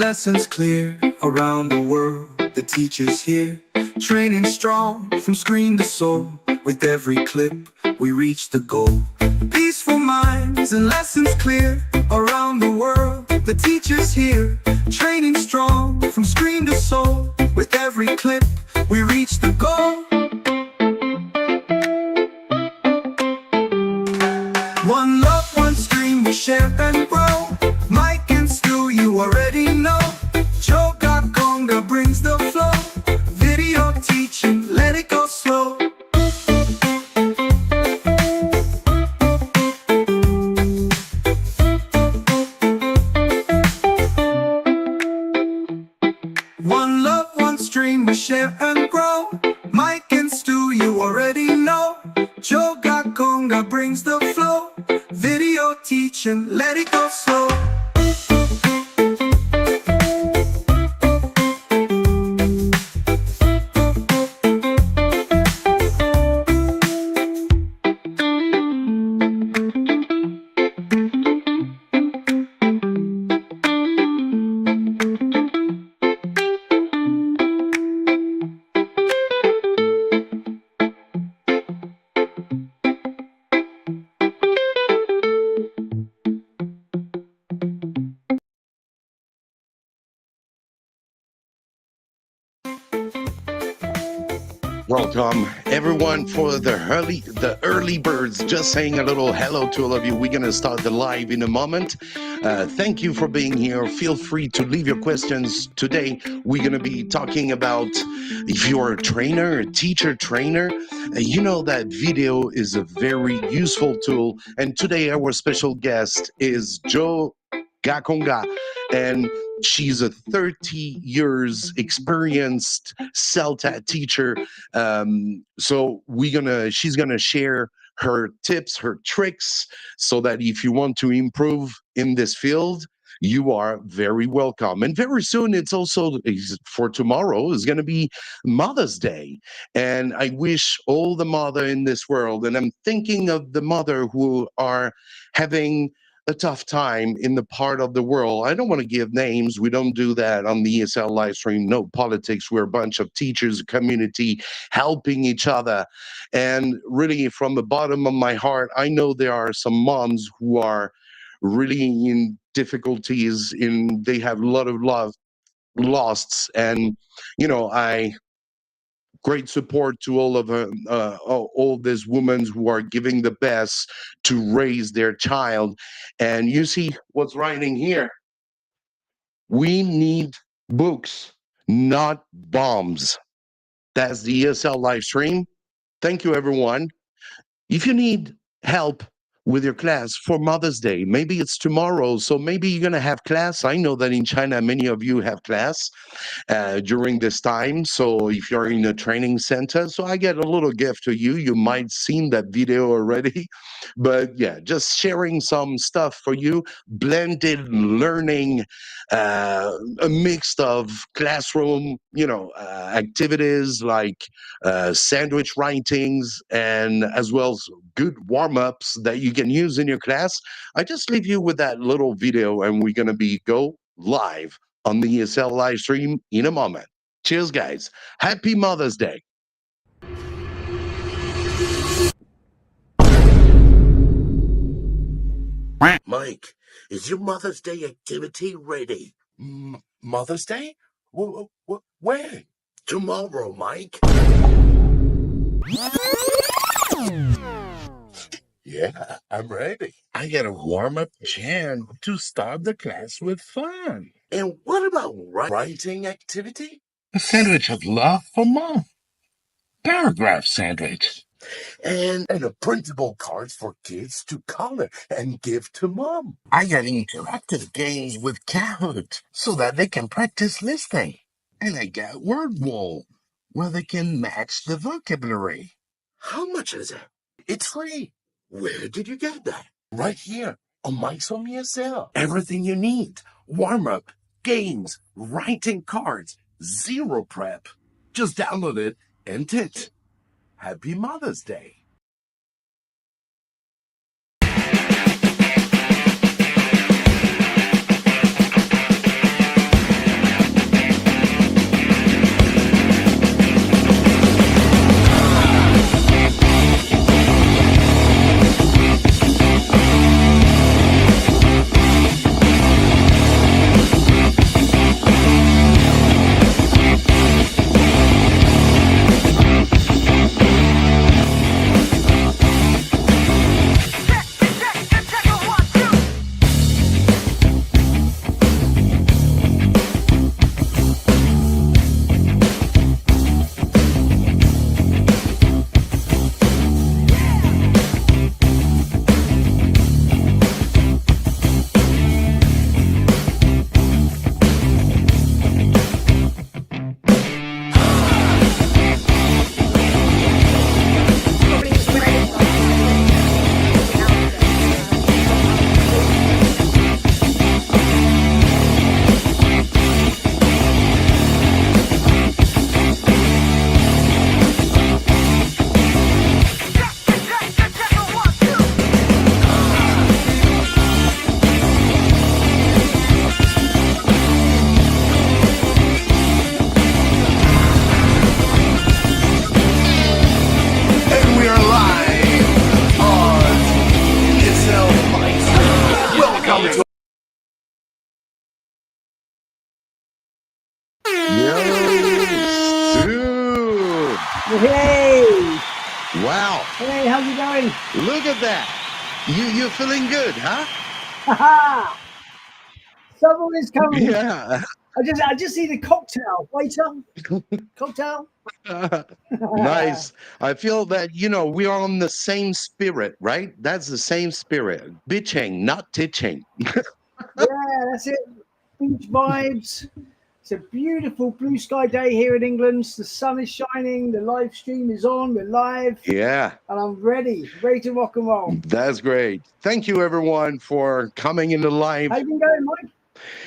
lessons clear around the world. The teacher's here, training strong from screen to soul. With every clip, we reach the goal. Peaceful minds and lessons clear around the world. The teacher's here, training strong from screen to soul. With every clip, we reach the goal. One love, one stream, we share and grow. Mike and Stu, you already know. Jo Gakonga brings the flow. Video teaching, let it go slow. One love, one stream, we share and grow. Mike and Stu, you already know. Jo Gakonga brings the flow. Video teaching, let it go slow. Welcome everyone for the early birds. Just saying a little hello to all of you. We're gonna start the live in a moment. Thank you for being here. Feel free to leave your questions. Today we're gonna be talking about if you're a trainer, a teacher trainer. You know that video is a very useful tool. And today our special guest is Jo Gakonga, and she's a 30 years experienced CELTA teacher. So she's gonna share her tips, her tricks, so that if you want to improve in this field, you are very welcome. And very soon, for tomorrow, is going to be Mother's Day. And I wish all the mother in this world, and I'm thinking of the mother who are having a tough time in the part of the world. I don't want to give names. We don't do that on the ESL live stream. No politics. We're a bunch of teachers, community, helping each other. And really, from the bottom of my heart, I know there are some moms who are really in difficulties. They have a lot of losts. And, great support to all these women who are giving the best to raise their child. And you see what's writing here. We need books, not bombs. That's the ESL live stream. Thank you, everyone. If you need help with your class for Mother's Day, maybe it's tomorrow, so maybe you're going to have class. I know that in China, many of you have class during this time. So if you're in a training center, so I get a little gift to you. You might seen that video already, but yeah, just sharing some stuff for you. Blended learning, a mix of classroom, activities like sandwich writings, and as well as good warm-ups that you can use in your class. I just leave you with that little video, and we're going to go live on the ESL live stream in a moment. Cheers, guys. Happy Mother's Day. Mike, is your Mother's Day activity ready? Mother's Day? When? Tomorrow, Mike. Yeah, I'm ready. I gotta warm up Jan to start the class with fun. And what about writing activity? A sandwich of love for Mom. Paragraph sandwich. And a printable cards for kids to color and give to Mom. I got interactive games with Kahoot so that they can practice listening. And I got word wall where they can match the vocabulary. How much is it? It's free. Where did you get that? Right here on Mike's Home ESL. Everything you need. Warm-up, games, writing cards, zero prep. Just download it and teach. Happy Mother's Day. Wow. Hey, how's it going? Look at that. You're feeling good, huh? Ha! Someone is coming. Yeah. I just need a cocktail. Waiter, cocktail. Nice. I feel that, we are on the same spirit, right? That's the same spirit. Bitching, not teaching. Yeah, that's it. Beach vibes. It's a beautiful blue sky day here in England. The sun is shining. The live stream is on. We're live. Yeah, And I'm ready to rock and roll. that's great. Thank you, everyone, for coming in the live. How you been going, Mike?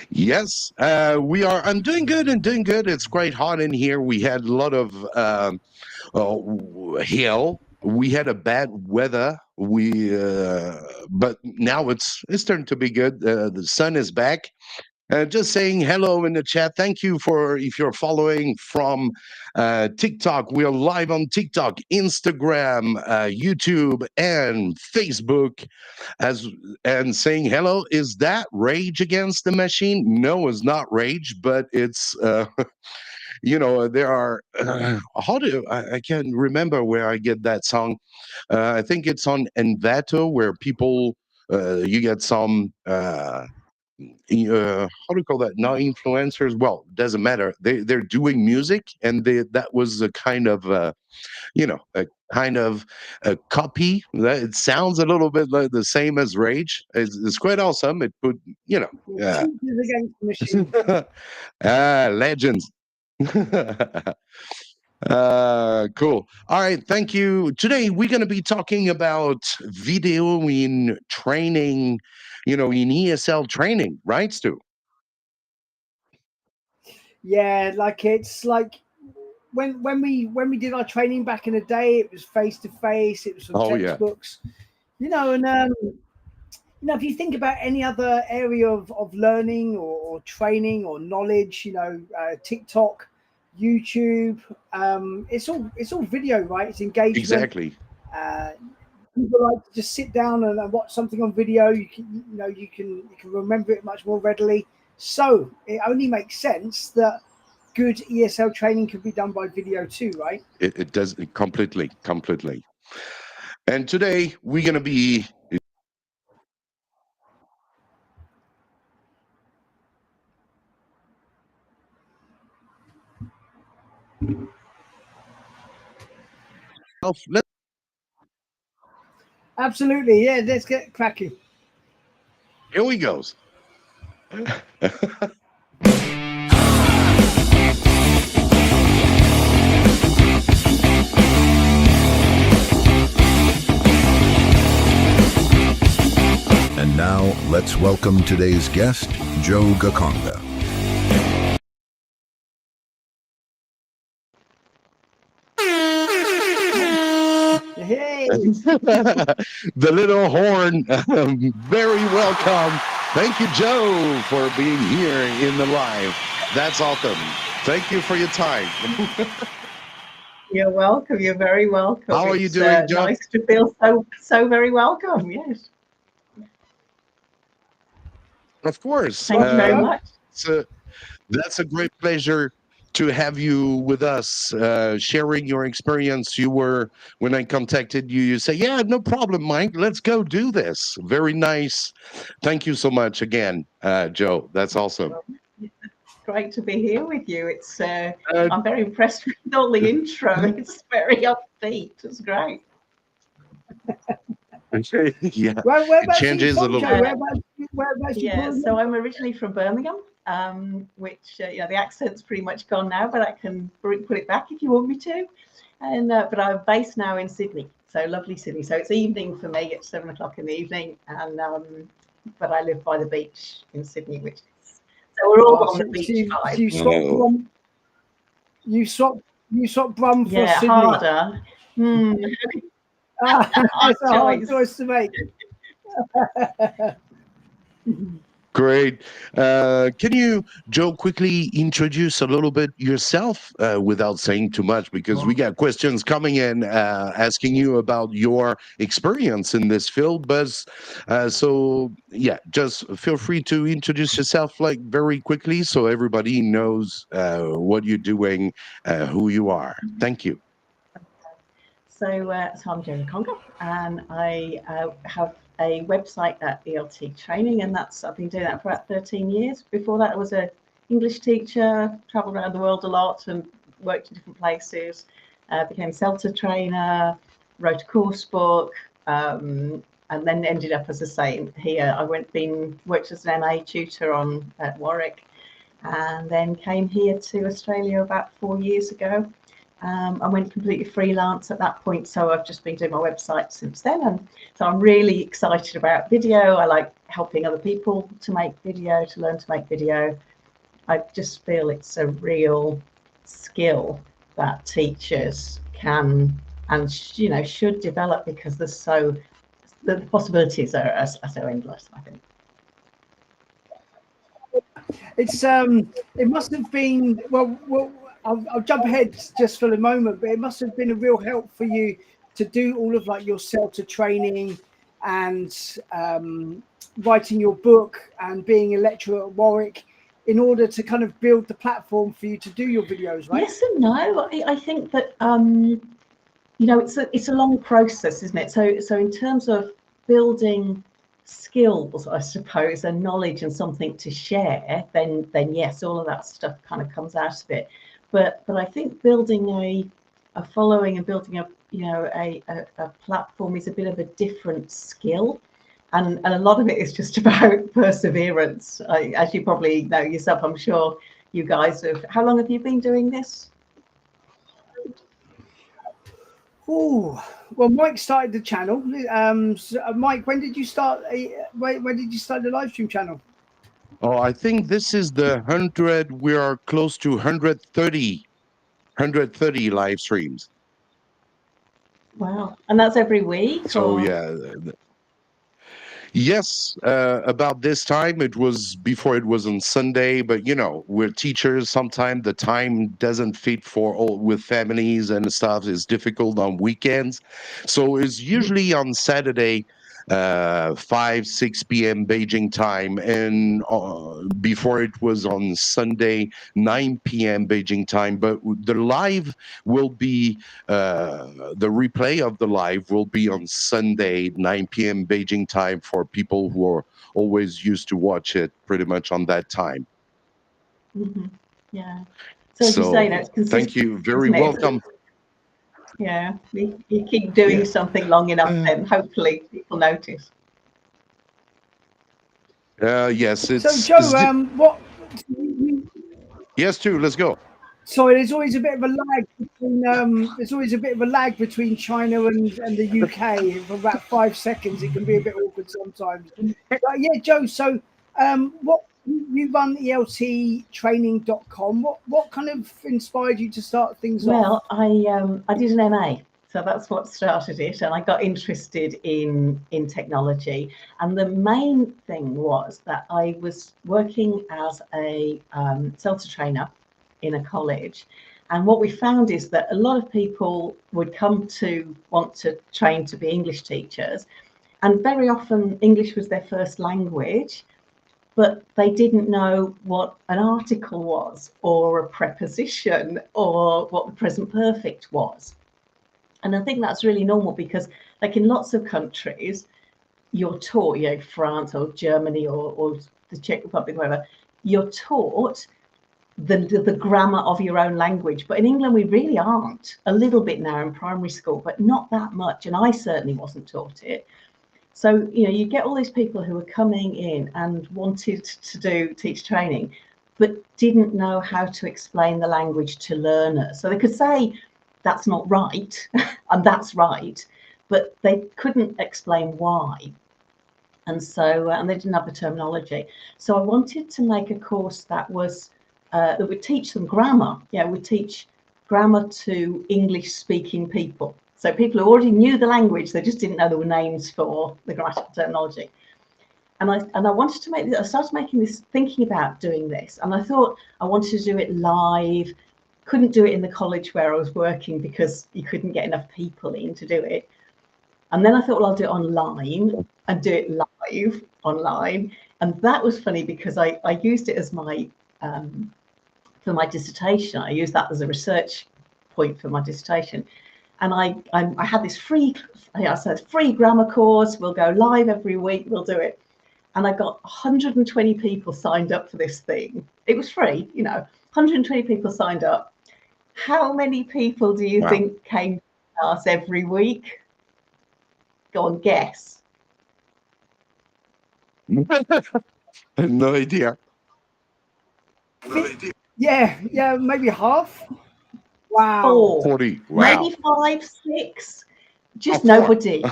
Yes, we are. I'm doing good and doing good. It's quite hot in here. We had a lot of hail. We had a bad weather. But now it's starting to be good. The sun is back. Just saying hello in the chat. Thank you if you're following from TikTok. We are live on TikTok, Instagram, YouTube, and Facebook. And saying hello. Is that Rage Against the Machine? No, it's not Rage, but it's there are I can't remember where I get that song. I think it's on Envato where people you get some how do you call that? Not influencers. Well, doesn't matter. They're doing music, and that was a kind of a copy. That it sounds a little bit like the same as Rage. It's quite awesome. It put yeah. Teachers Against the Machine. Legends. Cool. All right, thank you. Today we're going to be talking about video in training, in ESL training, right, Stu? Yeah, like it's like when we did our training back in the day, it was face to face. It was from textbooks, and if you think about any other area of learning or training or knowledge, TikTok, YouTube, it's all video, right? It's engagement. Exactly. People like to just sit down and watch something on video. You can remember it much more readily. So it only makes sense that good ESL training can be done by video too, right? It does completely. And today we're going to be Absolutely, yeah. Let's get cracking. Here we goes. And now, let's welcome today's guest, Jo Gakonga. Hey. The little horn. Very welcome. Thank you, Jo, for being here in the live. That's awesome. Thank you for your time. You're welcome. You're very welcome. How are you doing, Jo? Nice to feel so very welcome. Yes. Of course. Thank you very much. That's a great pleasure to have you with us, sharing your experience. When I contacted you, you say, yeah, no problem, Mike. Let's go do this. Very nice. Thank you so much again, Jo. That's awesome. It's great to be here with you. It's I'm very impressed with all the intro. It's very upbeat. It's great. Yeah, It changes a little bit. Yeah, so I'm originally from Birmingham, which the accent's pretty much gone now, but I can put it back if you want me to. And but I'm based now in Sydney, so lovely Sydney. So it's evening for me. It's 7 o'clock in the evening, and but I live by the beach in Sydney, which is so we're all on the beach vibe. You swap Brum for yeah, Sydney. Harder. That's a hard choice to make. Great. Can you, Jo, quickly introduce a little bit yourself without saying too much, because we got questions coming in asking you about your experience in this field. But so, yeah, just feel free to introduce yourself like very quickly so everybody knows what you're doing, who you are. Thank you. So I'm Jo Gakonga, and I have a website at ELT-Training, and I've been doing that for about 13 years. Before that, I was an English teacher, travelled around the world a lot and worked in different places. Became CELTA trainer, wrote a course book, and then ended up, as I say, here. I worked as an MA tutor at Warwick, and then came here to Australia about 4 years ago. I went completely freelance at that point, so I've just been doing my website since then. And so I'm really excited about video. I like helping other people to make video, to learn to make video. I just feel it's a real skill that teachers can and should develop, because the possibilities are so endless, I think. It must have been well. I'll jump ahead just for the moment, but it must have been a real help for you to do all of like your CELTA training and writing your book and being a lecturer at Warwick, in order to kind of build the platform for you to do your videos, right? Yes and no. I think that it's a long process, isn't it? So in terms of building skills, I suppose, and knowledge and something to share, then yes, all of that stuff kind of comes out of it. But I think building a following and building a platform is a bit of a different skill, and a lot of it is just about perseverance. As you probably know yourself, I'm sure you guys have. How long have you been doing this? Oh, well, Mike started the channel. Mike, when did you start? When did you start the live stream channel? Oh, I think this is the 100. We are close to 130 live streams. Wow. And that's every week? So, yeah. Yes, about this time, it was before it was on Sunday, but we're teachers. Sometimes the time doesn't fit for all with families and stuff. It's difficult on weekends. So it's usually on Saturday, 5, 6 p.m. Beijing time. And before it was on Sunday, 9 p.m. Beijing time. But the live will be, the replay of the live will be on Sunday, 9 p.m. Beijing time, for people who are always used to watch it pretty much on that time. Mm-hmm. Yeah. So as you say, it's consistent. Thank you. Very welcome. Yeah, you keep doing something long enough, then hopefully people notice. Yes, it's. So Jo, what? Yes, too. Let's go. Sorry, there's always a bit of a lag between. There's always a bit of a lag between China and the UK. For about 5 seconds, it can be a bit awkward sometimes. But yeah, Jo. So, what you run ELT-Training.com? What kind of inspired you to start things off? Well, I did an MA. So that's what started it, and I got interested in technology. And the main thing was that I was working as a CELTA trainer in a college, and what we found is that a lot of people would come to want to train to be English teachers, and very often English was their first language, but they didn't know what an article was, or a preposition, or what the present perfect was. And I think that's really normal, because like in lots of countries, you're taught, France or Germany or the Czech Republic, whatever, you're taught the grammar of your own language. But in England, we really aren't. A little bit now in primary school, but not that much. And I certainly wasn't taught it. So, you get all these people who are coming in and wanted to teach training, but didn't know how to explain the language to learners. So they could say, that's not right, and that's right, but they couldn't explain why. And so, and they didn't have the terminology. So I wanted to make a course that was, that would teach them grammar. Yeah, would teach grammar to English-speaking people. So people who already knew the language, they just didn't know there were names for the grammatical terminology. And I wanted to make this, I started making this, thinking about doing this, and I thought I wanted to do it live. Couldn't do it in the college where I was working because you couldn't get enough people in to do it. And then I thought, well, I'll do it online and do it live online. And that was funny, because I used it as my, for my dissertation. I used that as a research point for my dissertation. And I had this free grammar course. We'll go live every week. We'll do it. And I got 120 people signed up for this thing. It was free, 120 people signed up. How many people do you think came to class every week? Go on, guess. No idea. Yeah, maybe half. Wow. 4. 40. Wow. Maybe 5, 6. Just nobody.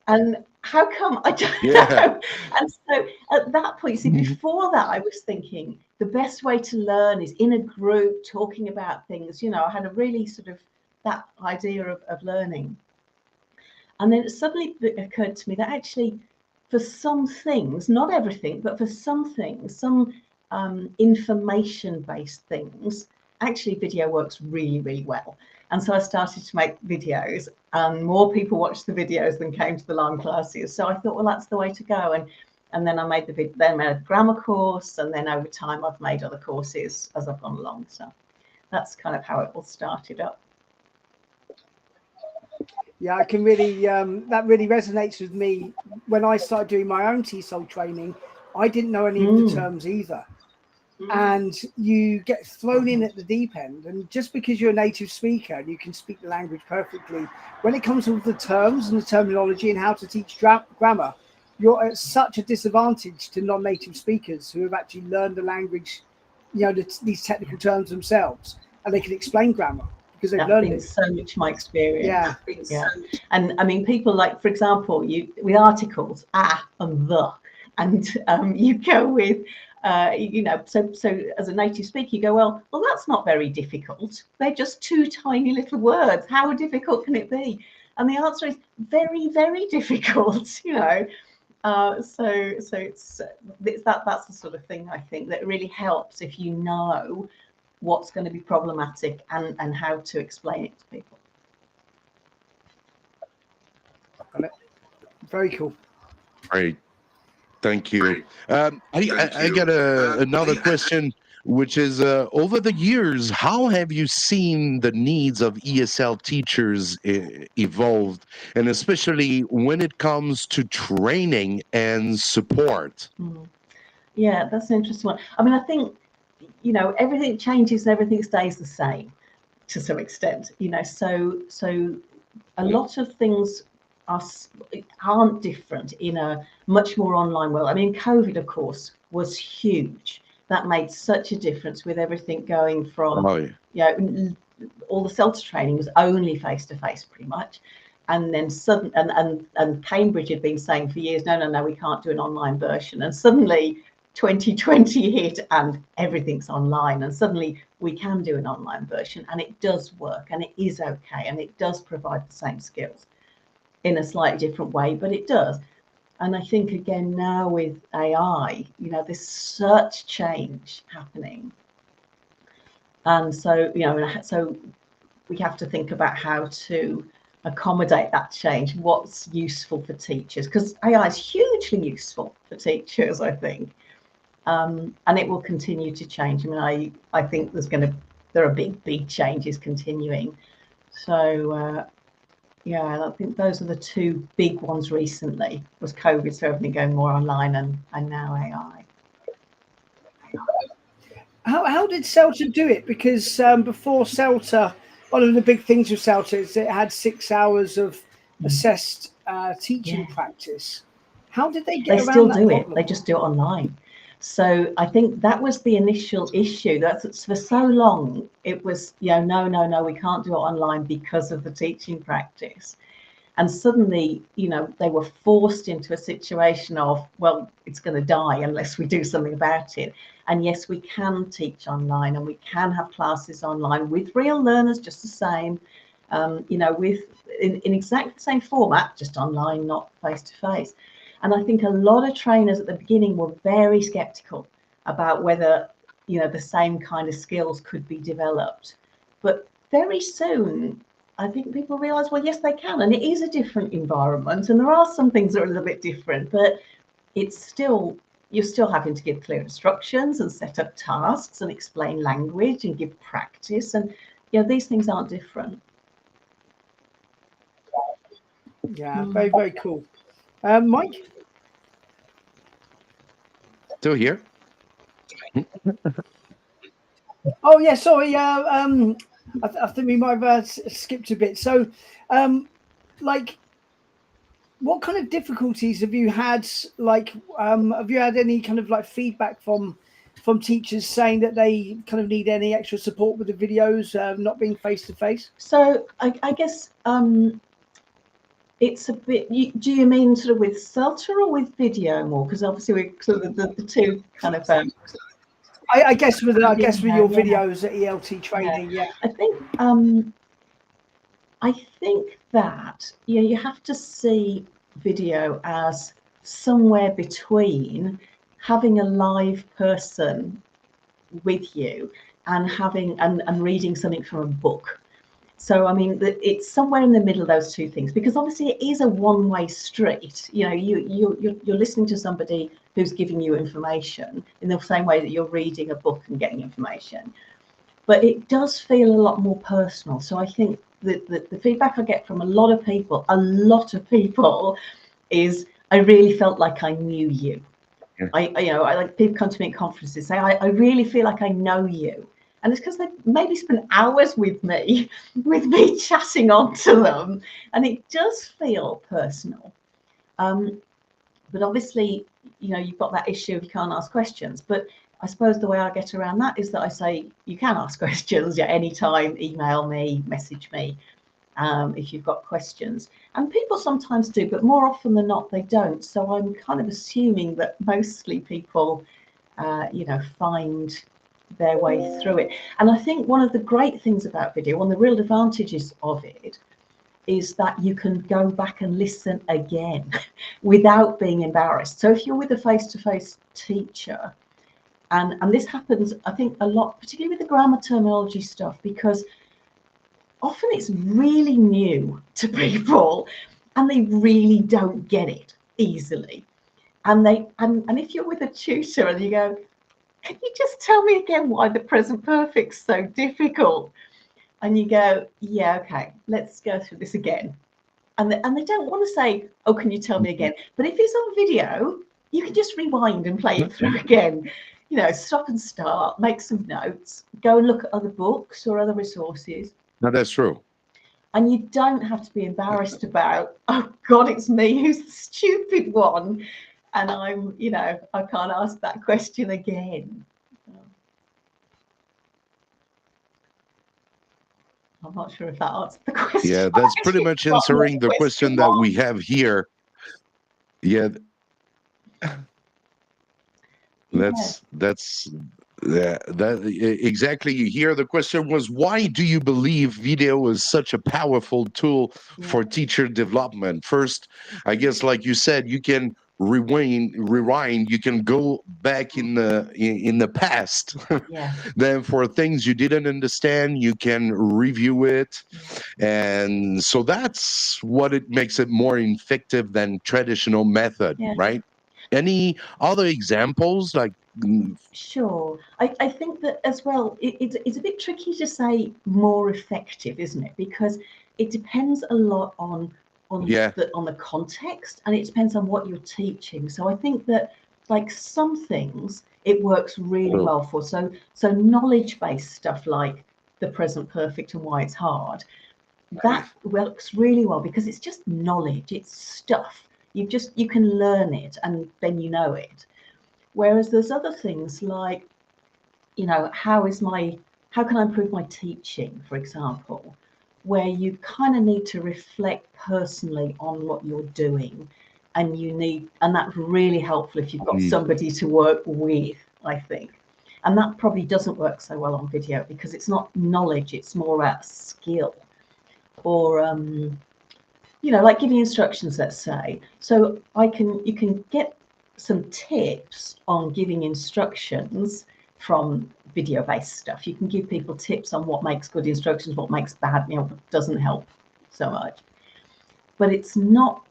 And how come? I don't know. And so at that point, see, before that, I was thinking the best way to learn is in a group, talking about things. I had a really sort of that idea of learning. And then it suddenly occurred to me that actually, for some things, not everything, but for some things, some information-based things, actually video works really, really well. And so I started to make videos, and more people watched the videos than came to the live classes. So I thought, well, that's the way to go. And then I made a grammar course, and then over time I've made other courses as I've gone along. So that's kind of how it all started up. Yeah, I can really, that really resonates with me. When I started doing my own TESOL training, I didn't know any of the terms either. And you get thrown in at the deep end. And just because you're a native speaker and you can speak the language perfectly, when it comes to the terms and the terminology and how to teach grammar, you're at such a disadvantage to non-native speakers who have actually learned the language, these technical terms themselves, and they can explain grammar. Because they've learned it. So much my experience. Yeah. And I mean, people like, for example, with articles, and the, and you go with, so as a native speaker, you go, well, that's not very difficult. They're just 2 tiny little words. How difficult can it be? And the answer is very, very difficult. So it's that's the sort of thing I think that really helps if you know what's going to be problematic and how to explain it to people. Very cool. Great. Thank you. I got another question, which is over the years, how have you seen the needs of ESL teachers evolved, and especially when it comes to training and support? Yeah, that's an interesting one. I mean, I think, everything changes and everything stays the same to some extent, so a lot of things aren't different in a much more online world. I mean, COVID, of course, was huge. That made such a difference with everything going from, all the CELTA training was only face-to-face pretty much. And then and Cambridge had been saying for years, no, we can't do an online version. And suddenly 2020 hit and everything's online, and suddenly we can do an online version, and it does work, and it is okay, and it does provide the same skills in a slightly different way, but it does. And I think again now with AI, there's such change happening, and so so we have to think about how to accommodate that change. What's useful for teachers, because AI is hugely useful for teachers, I think. And it will continue to change. I mean, I think there are big changes continuing. So I think those are the 2 big ones recently. Was COVID, so everything going more online, and now AI. How did CELTA do it? Because before CELTA, one of the big things with CELTA is it had 6 hours of assessed teaching practice. How did they get around that? They still do it. They just do it online. So I think that was the initial issue. That's for so long it was, no, we can't do it online because of the teaching practice. And suddenly, they were forced into a situation of, well, it's going to die unless we do something about it. And yes, we can teach online, and we can have classes online with real learners, just the same, in exactly the same format, just online, not face to face. And I think a lot of trainers at the beginning were very skeptical about whether, the same kind of skills could be developed. But very soon, I think people realize, well, yes, they can. And it is a different environment. And there are some things that are a little bit different, but you're still having to give clear instructions and set up tasks and explain language and give practice. And, these things aren't different. Yeah, very, very cool. Mike? Still here? Oh, yeah, sorry. I think we might have skipped a bit. So, like, what kind of difficulties have you had? Like, have you had any kind of like feedback from teachers saying that they kind of need any extra support with the videos, not being face to face? So I guess it's a bit. Do you mean sort of with CELTA or with video more? Because obviously we're sort of the two kind of. I guess with your videos at ELT-Training, yeah. I think that you have to see video as somewhere between having a live person with you and having and reading something from a book. So I mean, it's somewhere in the middle of those two things, because obviously it is a one-way street. You're listening to somebody who's giving you information in the same way that you're reading a book and getting information, but it does feel a lot more personal. So I think that the feedback I get from a lot of people is, I really felt like I knew you. Yeah. I like people come to me at conferences, say, I really feel like I know you. And it's because they maybe spent hours with me chatting onto them. And it does feel personal. But obviously, you've got that issue of you can't ask questions. But I suppose the way I get around that is that I say, you can ask questions at any time, email me, message me, if you've got questions. And people sometimes do, but more often than not, they don't. So I'm kind of assuming that mostly people, find their way through it. And I think one of the great things about video, one of the real advantages of it, is that you can go back and listen again without being embarrassed. So if you're with a face-to-face teacher, and this happens, I think, a lot, particularly with the grammar terminology stuff, because often it's really new to people and they really don't get it easily. And if you're with a tutor and you go, can you just tell me again why the present perfect's so difficult? And you go, yeah, okay, let's go through this again. And they don't want to say, oh, can you tell me again? But if it's on video, you can just rewind and play it through again. Stop and start, make some notes, go and look at other books or other resources. No, that's true. And you don't have to be embarrassed about, oh God, it's me who's the stupid one. And I can't ask that question again. I'm not sure if that answered the question. Yeah, that's pretty much answering the question that we have here. Yeah. That's exactly. Here the question was, why do you believe video is such a powerful tool for teacher development? First, I guess, like you said, you can rewind, you can go back in the past. Then for things you didn't understand, you can review it. And so that's what it makes it more effective than traditional method, right? Any other examples? Like, sure. I think that as well, it's a bit tricky to say more effective, isn't it? Because it depends a lot on the context, and it depends on what you're teaching. So I think that, like, some things it works really well for. So knowledge-based stuff like the present perfect and why it's hard, that works really well because it's just knowledge, it's stuff. You can learn it and then you know it. Whereas there's other things like, how can I improve my teaching, for example, where you kind of need to reflect personally on what you're doing, and that's really helpful if you've got somebody to work with, I think. And that probably doesn't work so well on video because it's not knowledge, it's more about skill. Or like giving instructions, let's say. So you can get some tips on giving instructions from video-based stuff. You can give people tips on what makes good instructions, what makes bad, doesn't help so much. But it's not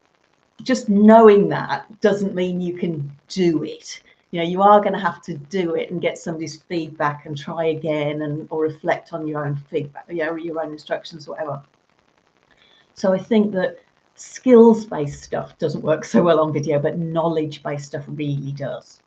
just knowing that doesn't mean you can do it. You are going to have to do it and get somebody's feedback and try again or reflect on your own feedback, your own instructions, whatever. So I think that skills-based stuff doesn't work so well on video, but knowledge-based stuff really does.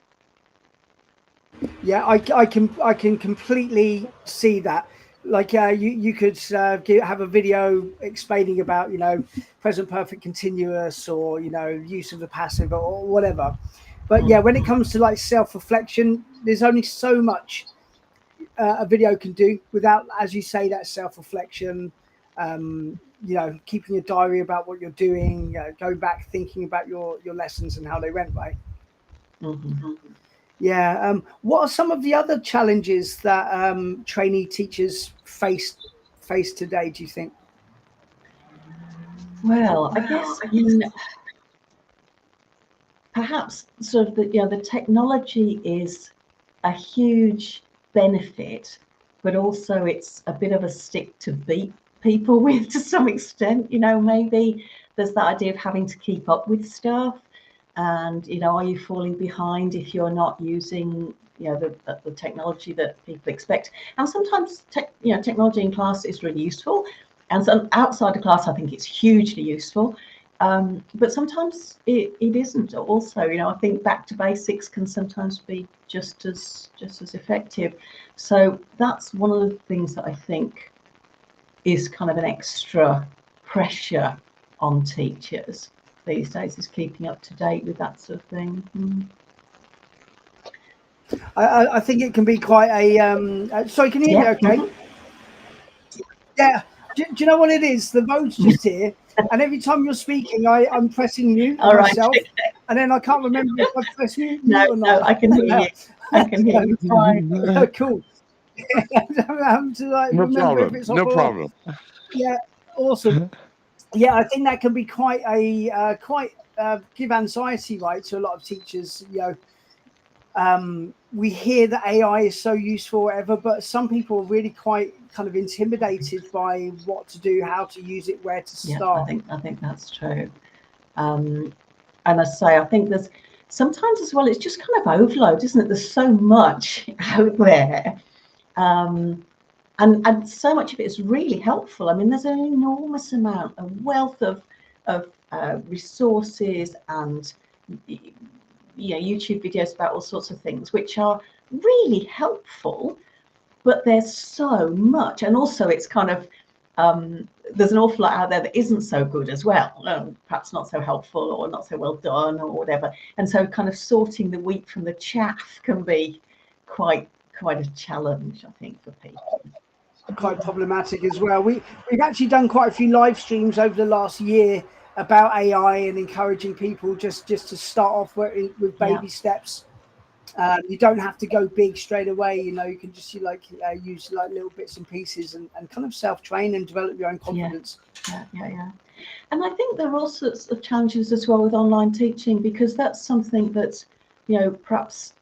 Yeah, I can completely see that. Like you could have a video explaining about, you know, present perfect continuous, or, you know, use of the passive or whatever. But yeah, when it comes to like self-reflection, there's only so much a video can do without, as you say, that self-reflection. You know, keeping a diary about what you're doing, going back, thinking about your lessons and how they went, right? Mm-hmm. Yeah. What are some of the other challenges that trainee teachers face today, do you think? Well, I guess perhaps sort of the technology is a huge benefit, but also it's a bit of a stick to beat people with to some extent. You know, maybe there's that idea of having to keep up with stuff, and, you know, are you falling behind if you're not using, you know, the technology that people expect? And sometimes technology in class is really useful, and so outside of class I think it's hugely useful. But sometimes it isn't. Also, you know, I think back to basics can sometimes be just as effective. So that's one of the things that I think is kind of an extra pressure on teachers these days, is keeping up to date with that sort of thing. I think it can be quite a sorry, can you hear me okay? Mm-hmm. Yeah. Do you know what it is? The vote's just here, and every time you're speaking, I'm pressing mute myself, okay. And then I can't remember if I press mute or not. No, I can hear you. I can hear you fine. Cool. I have to remember if it's off or off. Yeah, awesome. Yeah, I think that can be quite give anxiety, right, to a lot of teachers. You know, we hear that AI is so useful, whatever, but some people are really quite kind of intimidated by what to do, how to use it, where to start. I think that's true. And I say, I think there's sometimes as well, it's just kind of overload, isn't it? There's so much out there. And so much of it is really helpful. I mean, there's an enormous amount, a wealth of resources and, you know, YouTube videos about all sorts of things, which are really helpful. But there's so much, and also it's kind of there's an awful lot out there that isn't so good as well, perhaps not so helpful or not so well done or whatever. And so, kind of sorting the wheat from the chaff can be quite a challenge, I think, for people. Quite problematic as well. We've actually done quite a few live streams over the last year about AI and encouraging people just to start off with baby steps. You don't have to go big straight away. You know, you can just use like little bits and pieces and kind of self-train and develop your own confidence. Yeah. And I think there are all sorts of challenges as well with online teaching, because that's something that, you know, perhaps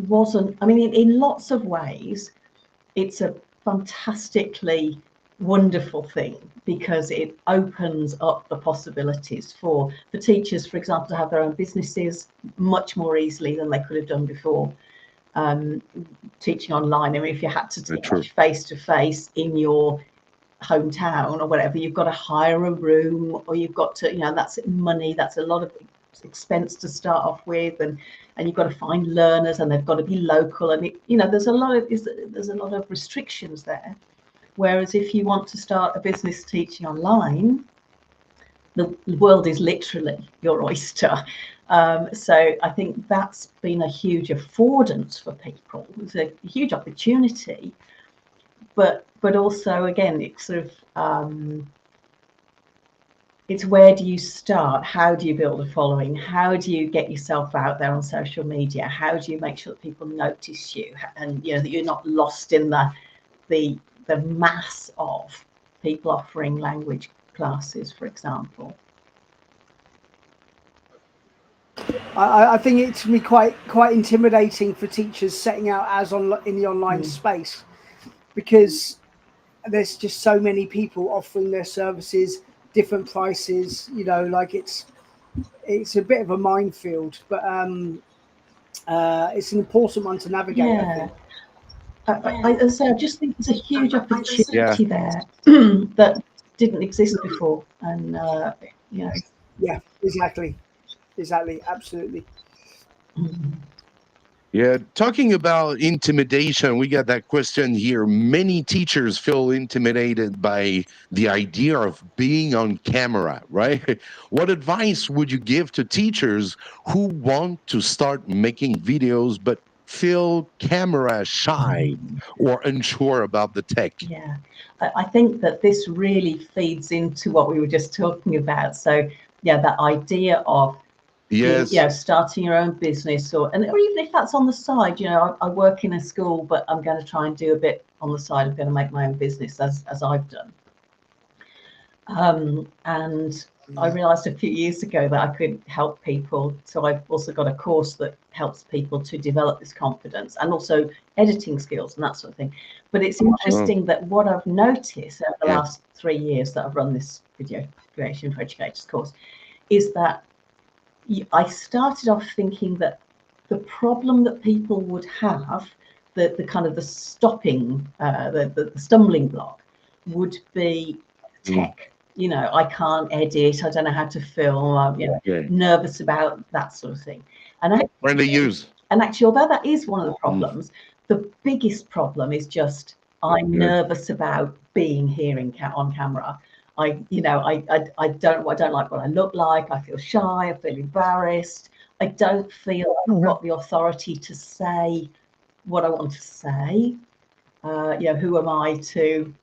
wasn't. I mean, in lots of ways, it's a fantastically wonderful thing, because it opens up the possibilities for teachers, for example, to have their own businesses much more easily than they could have done before. Teaching online, I mean, if you had to teach face to face in your hometown or whatever, you've got to hire a room, or you've got to, you know, that's money, that's a lot of expense to start off with, and you've got to find learners, and they've got to be local, and you know, there's a lot of restrictions there. Whereas if you want to start a business teaching online, the world is literally your oyster. So I think that's been a huge affordance for people. It's a huge opportunity, but also, again, it's sort of it's where do you start? How do you build a following? How do you get yourself out there on social media? How do you make sure that people notice you, and, you know, that you're not lost in the mass of people offering language classes, for example? I think it can be quite intimidating for teachers setting out as in the online space, because there's just so many people offering their services, different prices, you know, like it's a bit of a minefield, but it's an important one to navigate. I think. I just think there's a huge opportunity there that didn't exist before. And you know, yeah, exactly, absolutely. Yeah, talking about intimidation, we got that question here. Many teachers feel intimidated by the idea of being on camera, right? What advice would you give to teachers who want to start making videos but feel camera shy or unsure about the tech? yeah, I think that this really feeds into what we were just talking about. So yeah, that idea of being, you Yes. know, starting your own business, or even if that's on the side, you know, I work in a school, but I'm going to try and do a bit on the side. I'm going to make my own business, as I've done. And I realized a few years ago that I could help people. So I've also got a course that helps people to develop this confidence and also editing skills and that sort of thing. But it's interesting that what I've noticed over the last 3 years that I've run this video creation for educators course is that I started off thinking that the problem that people would have, the kind of the stopping, the stumbling block, would be tech. You know, I can't edit, I don't know how to film, I'm, you know, nervous about that sort of thing. And actually, although that is one of the problems, the biggest problem is just I'm nervous about being here on camera. I don't like what I look like. I feel shy. I feel embarrassed. I don't feel I've got the authority to say what I want to say. You know, who am I to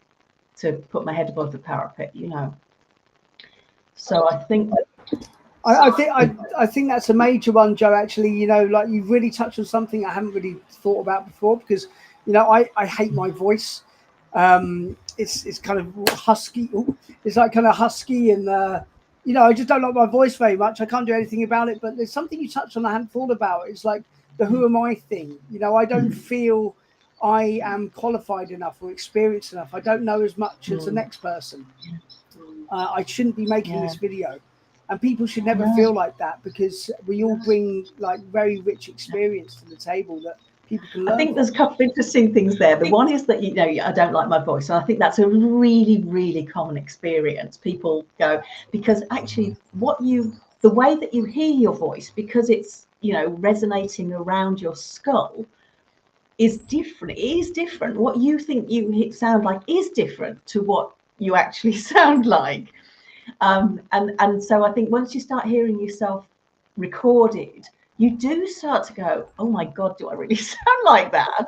put my head above the parapet? You know. So I think I think that's a major one, Joe. Actually, you know, like you've really touched on something I haven't really thought about before, because you know I hate my voice. It's kind of husky. It's like kind of husky, and you know, I just don't like my voice very much. I can't do anything about it. But there's something you touched on I hadn't thought about. It's like the who am I thing. You know, I don't feel I am qualified enough or experienced enough. I don't know as much as the next person. I shouldn't be making this video. And people should never feel like that, because we all bring like very rich experience to the table that people can learn. I think there's a couple of interesting things there. The one is that, you know, I don't like my voice. And I think that's a really, really common experience. People go, because actually the way that you hear your voice, because it's, you know, resonating around your skull, is different. It is different. What you think you sound like is different to what you actually sound like. And so I think once you start hearing yourself recorded, you do start to go, oh my God, do I really sound like that?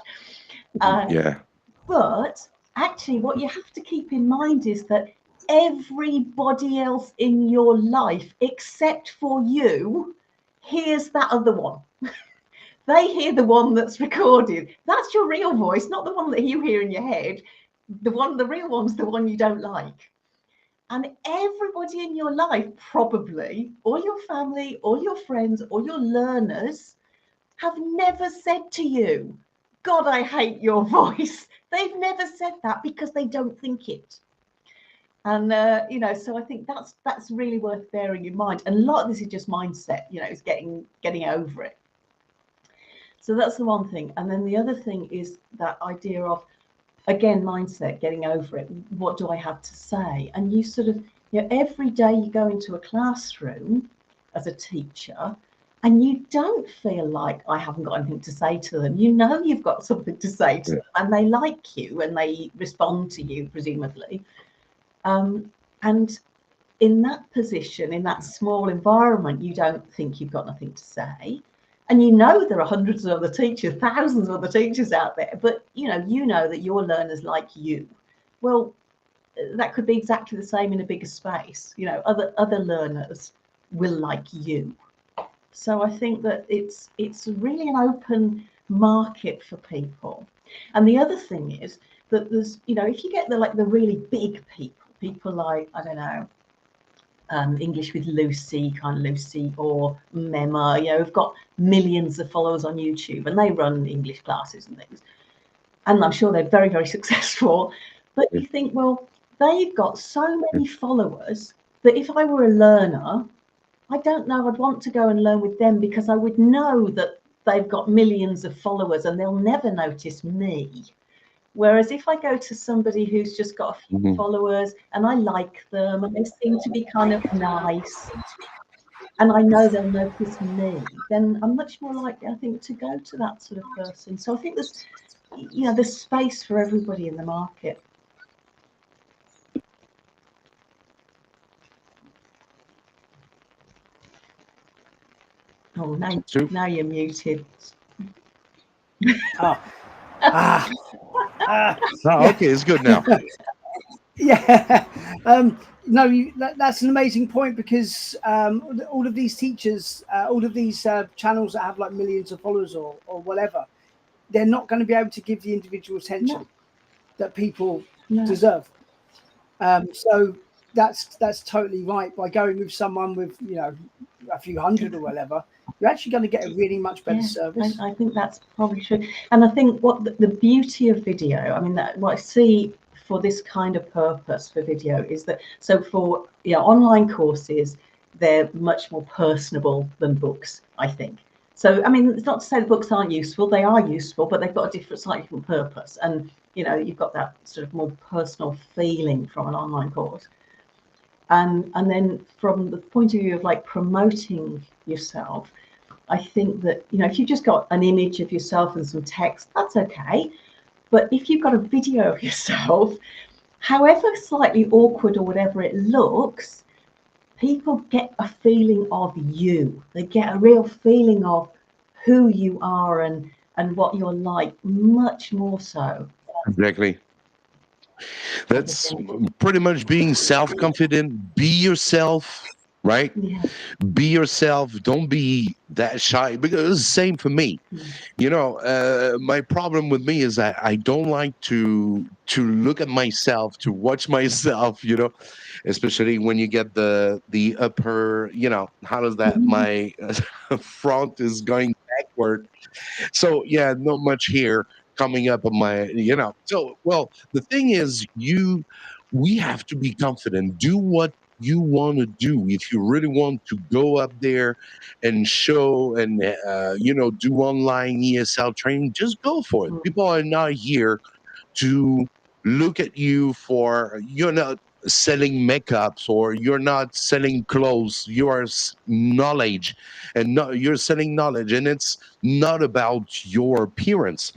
But actually what you have to keep in mind is that everybody else in your life, except for you, hears that other one. They hear the one that's recorded. That's your real voice, not the one that you hear in your head. The real one's the one you don't like. And everybody in your life, probably, or your family, or your friends, or your learners, have never said to you, God, I hate your voice. They've never said that because they don't think it. And, you know, so I think that's really worth bearing in mind. And a lot of this is just mindset, you know, it's getting over it. So that's the one thing. And then the other thing is that idea of, again, mindset, getting over it. What do I have to say? And you sort of, you know, every day you go into a classroom as a teacher and you don't feel like I haven't got anything to say to them. You know you've got something to say to them, and they like you and they respond to you, presumably. And in that position, in that small environment, you don't think you've got nothing to say. And you know there are hundreds of other teachers, thousands of other teachers out there, but you know that your learners like you. Well, that could be exactly the same in a bigger space. You know, other learners will like you. So I think that it's really an open market for people. And the other thing is that there's, you know, if you get the really big people like, I don't know, English with Lucy, or Mema, you know, have got millions of followers on YouTube and they run English classes and things. And I'm sure they're very, very successful. But you think, well, they've got so many followers that if I were a learner, I don't know, I'd want to go and learn with them, because I would know that they've got millions of followers and they'll never notice me. Whereas if I go to somebody who's just got a few followers and I like them and they seem to be kind of nice and I know they'll notice me, then I'm much more likely, I think, to go to that sort of person. So I think there's space for everybody in the market. Oh, now you're muted. Okay, it's good now. Yeah. No, that's an amazing point, because all of these teachers, all of these channels that have like millions of followers or whatever, they're not going to be able to give the individual attention that people deserve. So that's totally right. By going with someone with, you know, a few hundred or whatever, you're actually going to get a really much better service. I think that's probably true. And I think what the beauty of video, I mean, what I see for this kind of purpose for video is that, so for online courses, they're much more personable than books, I think. So, I mean, it's not to say the books aren't useful, they are useful, but they've got a slightly different purpose. And, you know, you've got that sort of more personal feeling from an online course. And then from the point of view of like promoting yourself, I think that, you know, if you've just got an image of yourself and some text, that's okay. But if you've got a video of yourself, however slightly awkward or whatever it looks, people get a feeling of you. They get a real feeling of who you are and what you're like, much more so. Exactly. That's pretty much being self-confident. Be yourself, right? Yeah. Be yourself. Don't be that shy, because it's the same for me. You know, my problem with me is that I don't like to look at myself, to watch myself, you know, especially when you get the upper, you know, how does that, my front is going backward. So yeah, not much here coming up on my, you know. So, well, the thing is, we have to be confident. Do what you want to do. If you really want to go up there and show and you know, do online ESL training, just go for it. People are not here to look at you for, you're not selling makeups or you're not selling clothes. You are knowledge, and you're selling knowledge, and it's not about your appearance.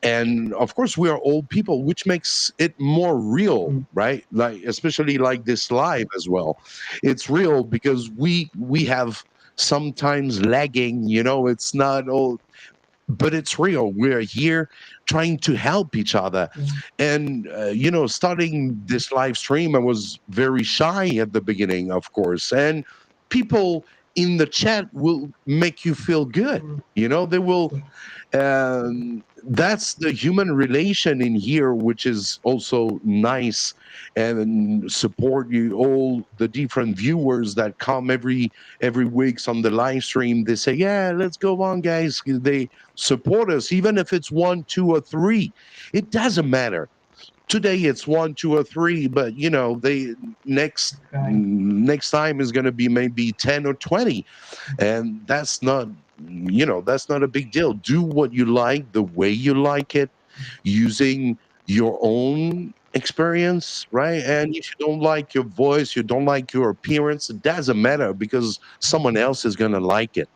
And of course, we are old people, which makes it more real, right? Like, especially like this live as well. It's real because we have sometimes lagging, you know, it's not all, but it's real. We're here trying to help each other. And, you know, starting this live stream, I was very shy at the beginning, of course. And people in the chat will make you feel good. You know, they will. That's the human relation in here, which is also nice, and support you all the different viewers that come every weeks on the live stream. They say, yeah, let's go on, guys. They support us, even if it's 1, 2, or 3. It doesn't matter. Today it's 1, 2, or 3, but you know, they next time is going to be maybe 10 or 20, and that's not, you know, that's not a big deal. Do what you like, the way you like it, using your own experience, right? And if you don't like your voice, you don't like your appearance, it doesn't matter, because someone else is going to like it.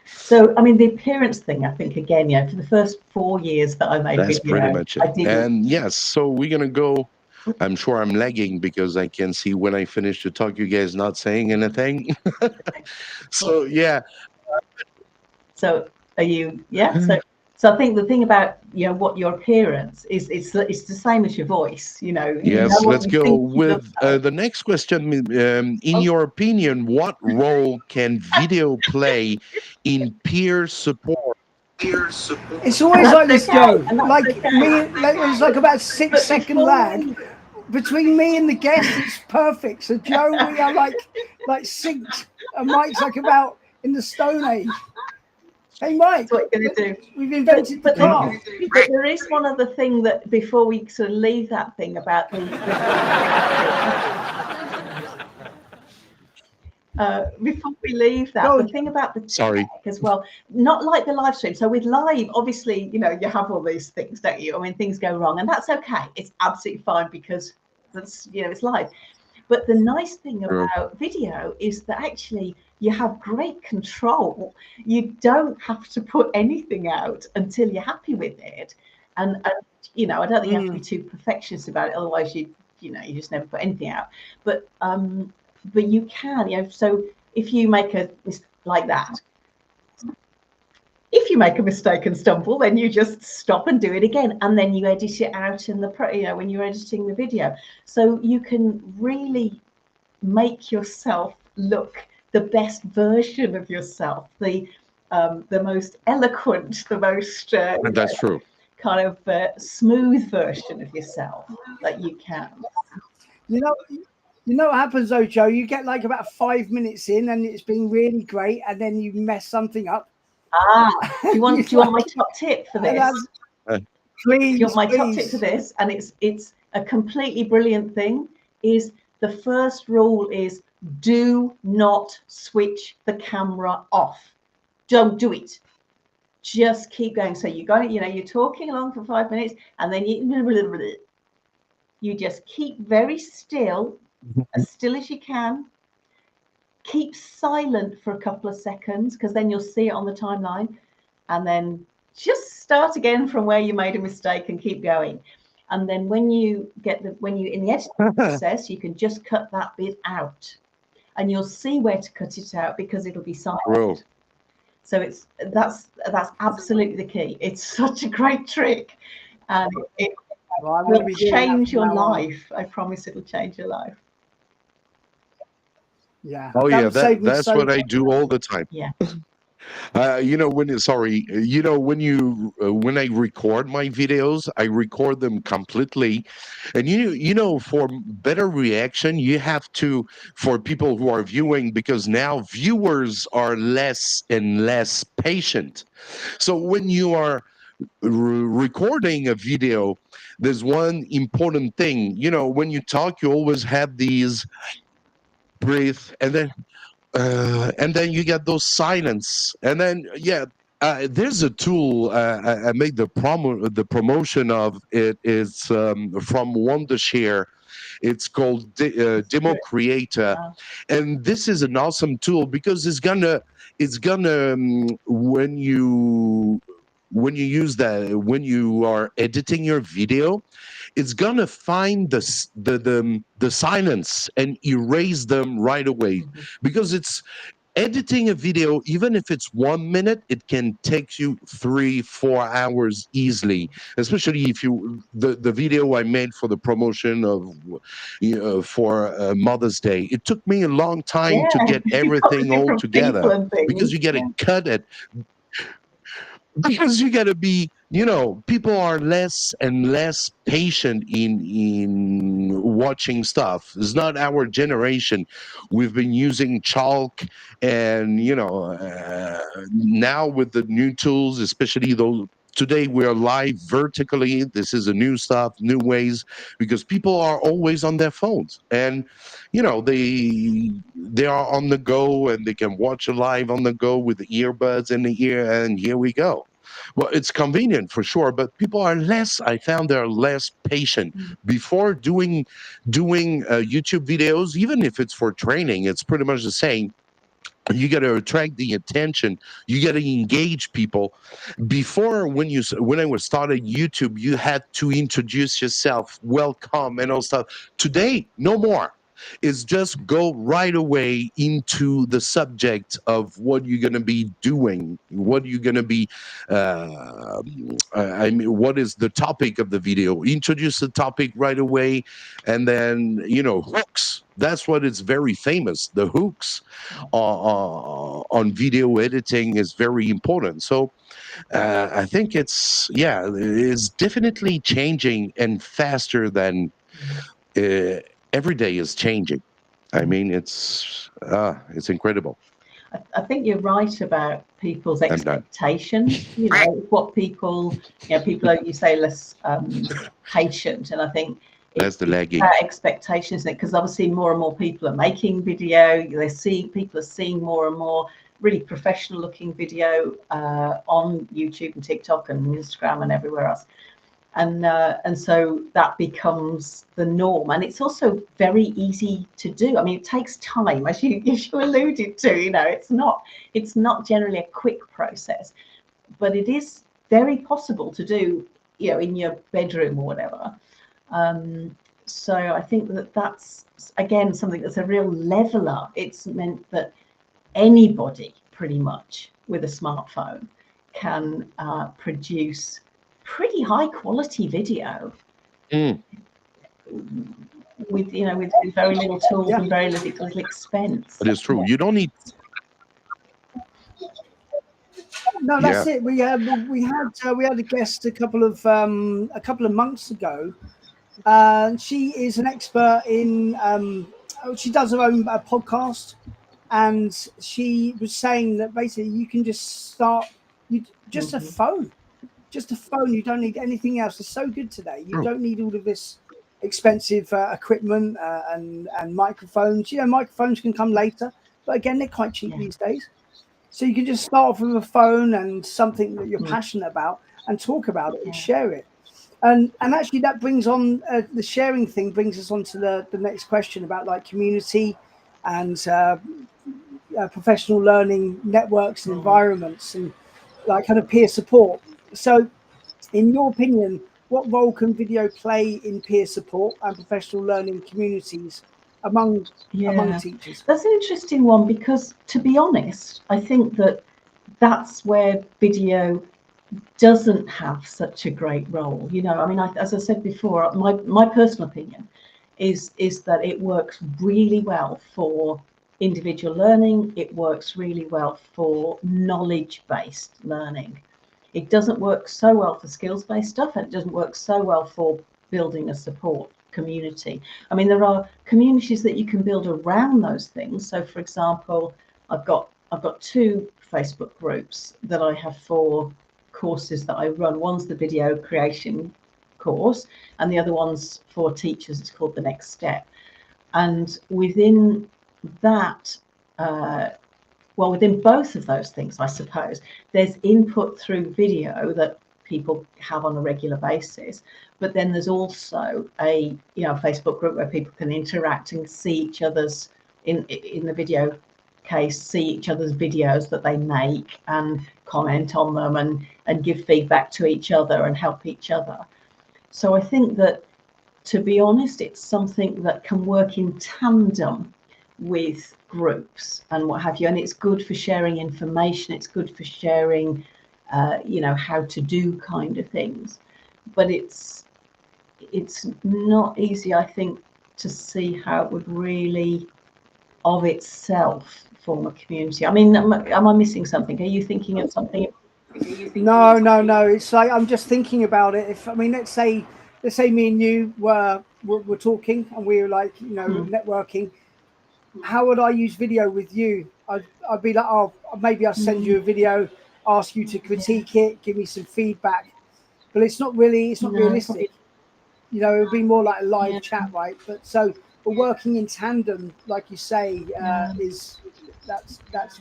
So, I mean, the appearance thing, I think, again, yeah, for the first 4 years that I made that's video, pretty much it. And yes, so we're going to go. I'm sure I'm lagging because I can see when I finish to talk, you guys not saying anything. So, yeah. So, are you, yeah? So I think the thing about, you know, what your appearance is, it's the same as your voice, you know. Yes, let's go with the next question. In your opinion, what role can video play in peer support? It's always like this, Joe. Like me, there's like about a 6-second lag between me and the guest. It's perfect. So Joe, we are like synced, and Mike's like about in the Stone Age. Hey, Mike, that's what you're going to do. We've invented the car. But there is one other thing that, before we sort of leave that thing about the Before we leave that, the thing about the tech as well, not like the live stream. So with live, obviously, you know, you have all these things, don't you? I mean, things go wrong, and that's okay. It's absolutely fine because that's, you know, it's live. But the nice thing about video is that actually you have great control. You don't have to put anything out until you're happy with it. And you know, I don't think you have to be too perfectionist about it. Otherwise, you know, you just never put anything out. But you can, you know, so if you make a mistake like that, if you make a mistake and stumble, then you just stop and do it again, and then you edit it out in the you know, when you're editing the video, so you can really make yourself look the best version of yourself, the most eloquent, the most that's true, kind of smooth version of yourself that you can. You know what happens though, Joe? You get like about 5 minutes in and it's been really great, and then you mess something up. Do you want my top tip for this? Please, do you want my top tip for this? And it's a completely brilliant thing. Is the first rule is do not switch the camera off. Don't do it. Just keep going. So you got it. You know, you're talking along for 5 minutes, and then you just keep very still, as still as you can. Keep silent for a couple of seconds, because then you'll see it on the timeline, and then just start again from where you made a mistake and keep going. And then when you in the editing process, you can just cut that bit out, and you'll see where to cut it out because it'll be silent. So that's absolutely the key. It's such a great trick, and it will change your life. I promise it'll change your life. Yeah. Oh yeah, that's what I do all the time. Yeah. You know, when I record my videos, I record them completely, and you know, for better reaction, you have to, for people who are viewing, because now viewers are less and less patient. So when you are recording a video, there's one important thing. You know, when you talk, you always have these breathe, and then you get those silence, and then there's a tool I made the promotion of it is from Wondershare. It's called Demo Creator, and this is an awesome tool because it's gonna when you use that, when you are editing your video, it's gonna find the silence and erase them right away, because it's editing a video. Even if it's 1 minute, it can take you 3-4 hours easily, especially if the video I made for the promotion of for Mother's Day. It took me a long time to get everything all together, because you got to cut it. Because you got to be, you know, people are less and less patient in watching stuff. It's not our generation. We've been using chalk, and you know, now with the new tools, especially those. Today we're live vertically. This is a new stuff, new ways, because people are always on their phones, and you know, they are on the go, and they can watch a live on the go with the earbuds in the ear, and here we go. Well, it's convenient for sure, but people are less. I found they're less patient. Before doing YouTube videos, even if it's for training, it's pretty much the same. You got to attract the attention. You got to engage people. Before, when I was started YouTube, you had to introduce yourself, welcome, and all stuff. Today, no more. Is just go right away into the subject of what you're going to be doing, what you're going to be, I mean, what is the topic of the video? Introduce the topic right away, and then, you know, hooks. That's what is very famous. The hooks on video editing is very important. So I think it's definitely changing, and faster than every day is changing. I mean, it's incredible. I think you're right about people's expectations. You know, what people, you know, people are, you say, less patient, and I think That's the lagging. Expectations, because obviously more and more people are making video. People are seeing more and more really professional looking video on YouTube and TikTok and Instagram and everywhere else. And so that becomes the norm, and it's also very easy to do. I mean, it takes time, as you alluded to. You know, it's not generally a quick process, but it is very possible to do, you know, in your bedroom or whatever. So I think that's again something that's a real leveler. It's meant that anybody pretty much with a smartphone can produce pretty high quality video with very little tools and very little expense. It is true. You don't need. No, that's it. We had a guest a couple of months ago. She is an expert in. She does her own podcast, and she was saying that basically you can just start. A phone. Just a phone. You don't need anything else. It's so good today. You don't need all of this expensive equipment and microphones. You know, microphones can come later, but again, they're quite cheap these days. So you can just start off with a phone and something that you're passionate about and talk about it and share it. And actually that brings on the sharing thing brings us on to the next question about like community and professional learning networks and environments and like kind of peer support. So in your opinion, what role can video play in peer support and professional learning communities among teachers? That's an interesting one, because to be honest, I think that's where video doesn't have such a great role. You know, I mean, as I said before, my personal opinion is that it works really well for individual learning. It works really well for knowledge-based learning. It doesn't work so well for skills-based stuff, and it doesn't work so well for building a support community. I mean, there are communities that you can build around those things. So, for example, I've got 2 Facebook groups that I have for courses that I run. One's the video creation course, and the other one's for teachers. It's called The Next Step. And within that, within both of those things, I suppose, there's input through video that people have on a regular basis, but then there's also a Facebook group where people can interact and see each other's, in the video case, see each other's videos that they make and comment on them and give feedback to each other and help each other. So I think that, to be honest, it's something that can work in tandem with groups and what have you, and it's good for sharing information. It's good for sharing how to do kind of things, but it's not easy, I think, to see how it would really of itself form a community. I mean, am I missing something? Are you thinking of something? No. It's like I'm just thinking about it. Let's say me and you were talking and we were like, networking. How would I use video with you? I'd be like, oh, maybe I'll send you a video, ask you to critique it, give me some feedback. But it's not realistic. You know, it would be more like a live chat, right? But working in tandem, like you say, that's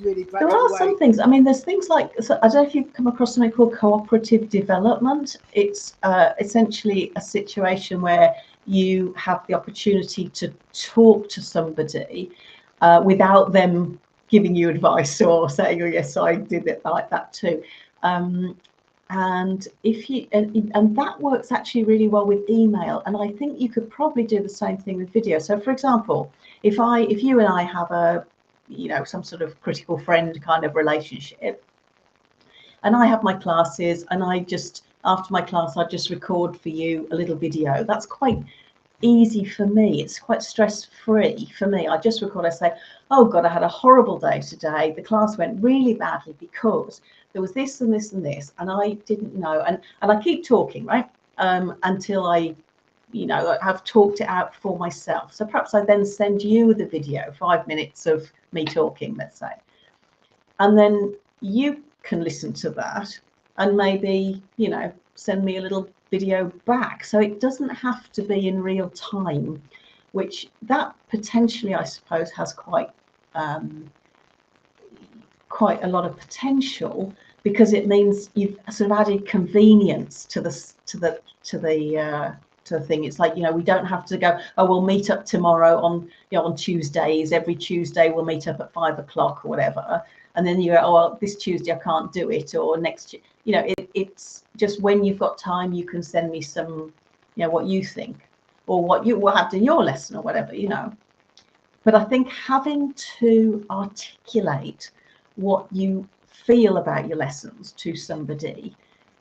really practical. There are some things. I mean, there's things like, I don't know if you've come across something called cooperative development. It's essentially a situation where you have the opportunity to talk to somebody without them giving you advice or saying, oh yes, I did it like that too. And if you and that works actually really well with email, and I think you could probably do the same thing with video. So for example, if you and I have a some sort of critical friend kind of relationship, and I have my classes, and after my class I just record for you a little video. That's quite easy for me. It's quite stress-free for me. I just record. I say, oh God, I had a horrible day today. The class went really badly because there was this and this and this, and I didn't know. And I keep talking, right, until I have talked it out for myself. So perhaps I then send you the video, 5 minutes of me talking, let's say, and then you can listen to that and maybe send me a little video back. So it doesn't have to be in real time, which that potentially, I suppose, has quite a lot of potential, because it means you've sort of added convenience to the thing. It's like, we don't have to go, oh, we'll meet up tomorrow on Tuesdays. Every Tuesday we'll meet up at 5 o'clock or whatever. And then you go, oh, well, this Tuesday I can't do it, or next, it's just when you've got time, you can send me some, what you think, or what you will have in your lesson or whatever, But I think having to articulate what you feel about your lessons to somebody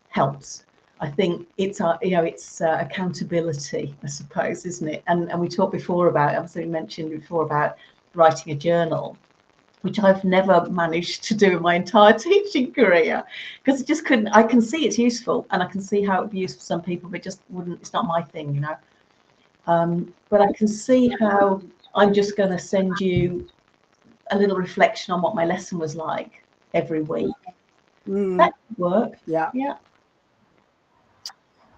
helps. I think it's accountability, I suppose, isn't it? And we talked before about, absolutely mentioned before, about writing a journal, which I've never managed to do in my entire teaching career, because I just couldn't. I can see it's useful, and I can see how it would be useful for some people, but it just wouldn't. It's not my thing, But I can see how I'm just going to send you a little reflection on what my lesson was like every week. That could work. Yeah. Yeah.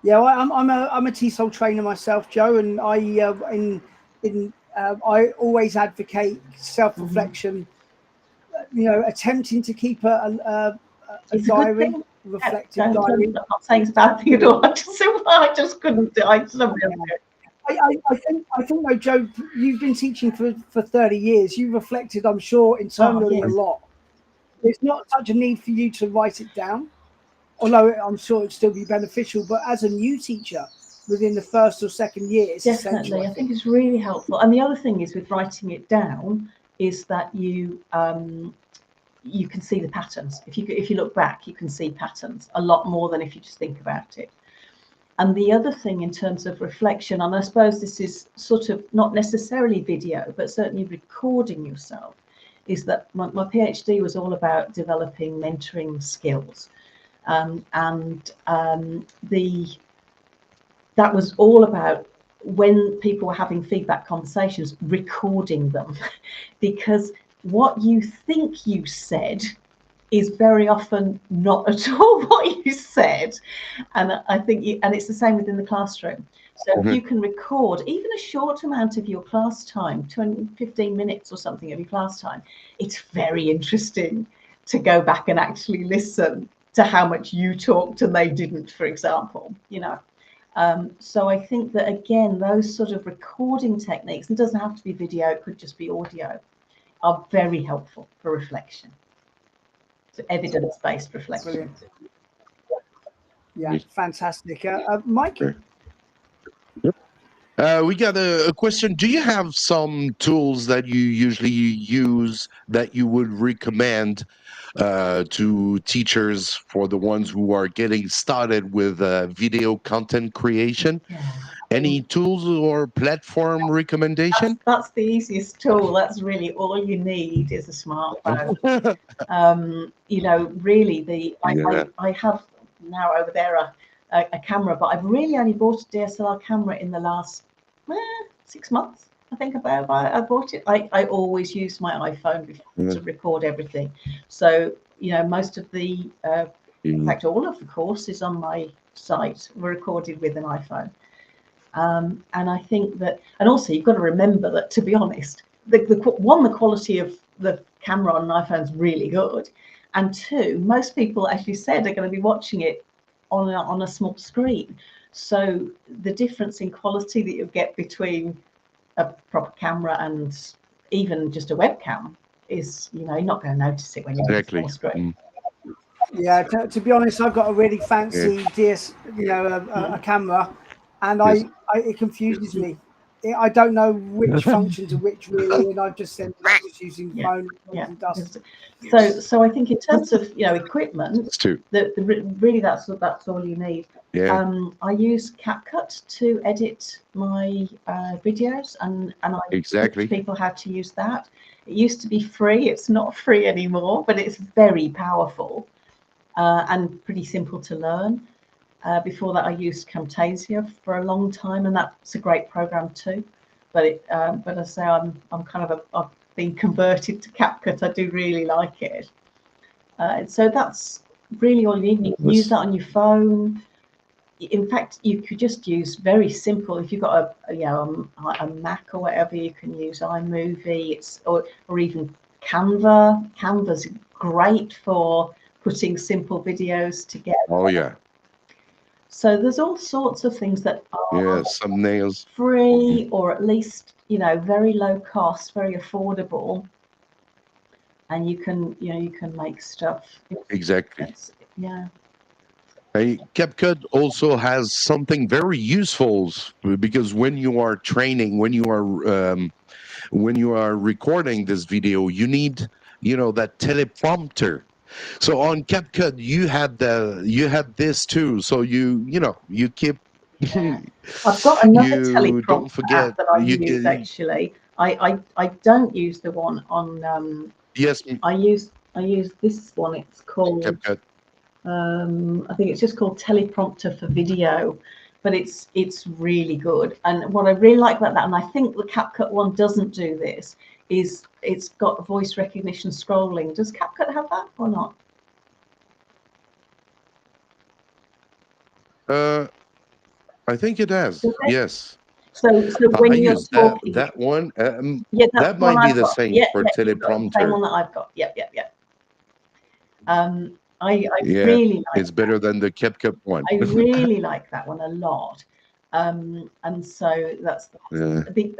Yeah, well, I'm a TESOL trainer myself, Jo, and I always advocate self-reflection. Attempting to keep a diary, reflective diary. I'm not saying it's a bad thing at all. I just couldn't do it. I think though, Jo, you've been teaching for 30 years. You reflected, I'm sure, internally a lot. There's not such a need for you to write it down, although I'm sure it'd still be beneficial. But as a new teacher, within the first or second year, it's definitely, essential. I think it's really helpful. And the other thing is, with writing it down, is that you can see the patterns. If you look back, you can see patterns a lot more than if you just think about it. And the other thing in terms of reflection, and I suppose this is sort of not necessarily video, but certainly recording yourself, is that my PhD was all about developing mentoring skills. That was all about, when people were having feedback conversations, recording them, because what you think you said is very often not at all what you said. And I think and it's the same within the classroom. So if you can record even a short amount of your class time, 15 minutes or something of your class time, it's very interesting to go back and actually listen to how much you talked and they didn't, for example, So I think that, again, those sort of recording techniques, it doesn't have to be video, it could just be audio, are very helpful for reflection. So evidence-based reflection. Brilliant. Yeah, fantastic. Mike? We got a question. Do you have some tools that you usually use that you would recommend to teachers for the ones who are getting started with video content creation? Yeah. Any tools or platform recommendation? That's the easiest tool. That's really all you need is a smartphone. Really, I have now over there a camera, but I've really only bought a DSLR camera in the last 6 months. I think I bought it. I always use my iPhone to record everything. So most of the, in fact, all of the courses on my site were recorded with an iPhone. And I think that, and also you've got to remember that, to be honest, the quality of the camera on an iPhone is really good, and two, most people, as you said, are going to be watching it on a small screen. So the difference in quality that you get between a proper camera and even just a webcam is, you're not going to notice it when you're on a small screen. Yeah, to be honest, I've got a really fancy a camera, and it confuses me. I don't know which function to which, really, and I've just sent just using the phone and dust. So I think in terms of equipment, really that's all you need. I use CapCut to edit my videos, and I teach people how to use that. It used to be free. It's not free anymore, but it's very powerful and pretty simple to learn. Before that, I used Camtasia for a long time, and that's a great program too. But as I say, I'm kind of I've been converted to CapCut. I do really like it. So that's really all you need. You can use that on your phone. in fact, you could just use very simple. If you've got a Mac or whatever, you can use iMovie. Or even Canva. Canva's great for putting simple videos together. Oh yeah. So there's all sorts of things that are thumbnails, free, or at least very low cost, very affordable, and you can make stuff. Exactly. Yeah. CapCut also has something very useful, because when you are training, when you are recording this video, you need that teleprompter. So on CapCut you have this too. So you keep. Yeah. I've got another You don't teleprompter forget app that I use actually. I don't use the one on. Yes. I use this one. It's called CapCut. I think it's just called teleprompter for video, but it's really good. And what I really like about that, and I think the CapCut one doesn't do this, is it's got voice recognition scrolling. Does CapCut have that or not? I think it has. Yes. So when I you're use talking, that one. that might be the got. same for teleprompter. The same one that I've got. Yep. I Yeah, really like it's better than the CapCut one. I really like that one a lot. And so that's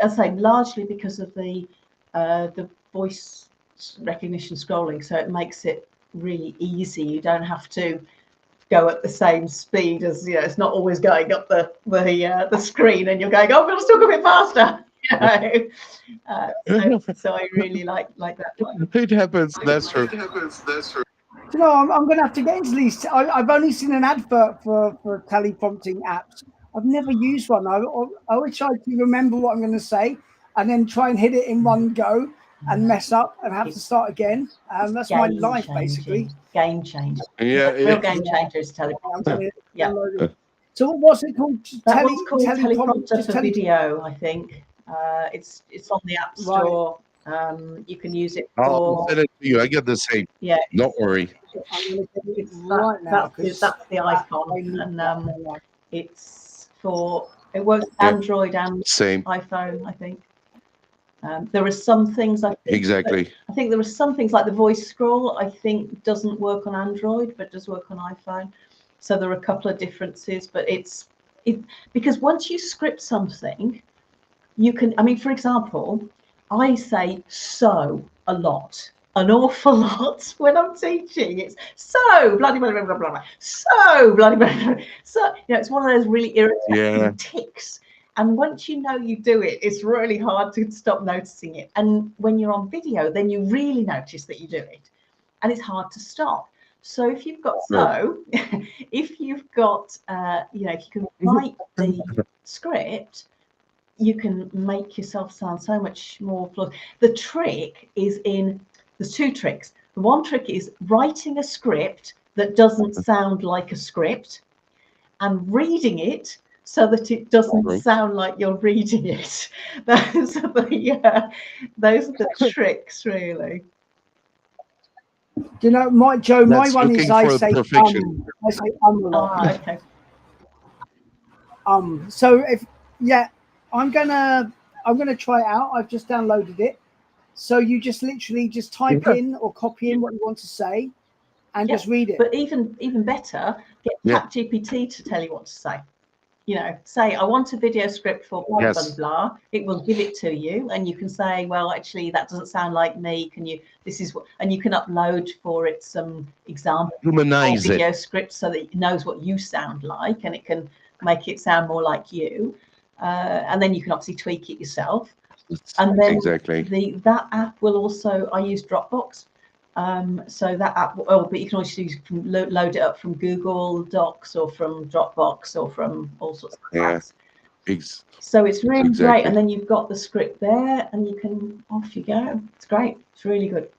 as I say, largely because of the voice recognition scrolling. So it makes it really easy. You don't have to go at the same speed as it's not always going up the screen, and you're going, oh, we'll still go a bit faster. So I really like that one. It happens. That's true. I'm going to have to get into these. I've only seen an advert for teleprompting apps. I've never used one. I always try to remember what I'm going to say and then try and hit it in one go and mess up and have to start again. That's my life, basically. Game changer. Yeah, real game changer is teleprompter. Yeah. So what's it called? That one's called teleprompter for video, I think. It's on the App Store. You can use it for. I'll send it to you. I get the same. Yeah. Don't worry. That's the icon, and it's for. It works Android and iPhone, I think. There are some things I think there are some things like the voice scroll I think doesn't work on Android but does work on iPhone. So there are a couple of differences, but it's because once you script something, you can. I mean, for example, I say so a lot, an awful lot when I'm teaching. It's so bloody blah blah blah blah blah. So bloody blah blah. So it's one of those really irritating tics. And once you know you do it, it's really hard to stop noticing it. And when you're on video, then you really notice that you do it, and it's hard to stop. So if you've got if you've got if you can write the script, you can make yourself sound so much more flawed. The trick is there's two tricks. The one trick is writing a script that doesn't sound like a script and reading it so that it doesn't sound like you're reading it. Those are the tricks, really. Do you know, Joe, my one is I say perfection. I say a lot. Okay. So I'm gonna try it out. I've just downloaded it. So you just literally just type in or copy in what you want to say and just read it. But even better, get ChatGPT to tell you what to say. Say, I want a video script for blah, blah, blah. It will give it to you, and you can say, well, actually, that doesn't sound like me. And you can upload for it some example video scripts so that it knows what you sound like, and it can make it sound more like you. And then you can obviously tweak it yourself. And then that app will also, I use Dropbox. So that app, but you can also load it up from Google Docs or from Dropbox or from all sorts of apps. So it's really great. And then you've got the script there and you can, off you go. It's great. It's really good.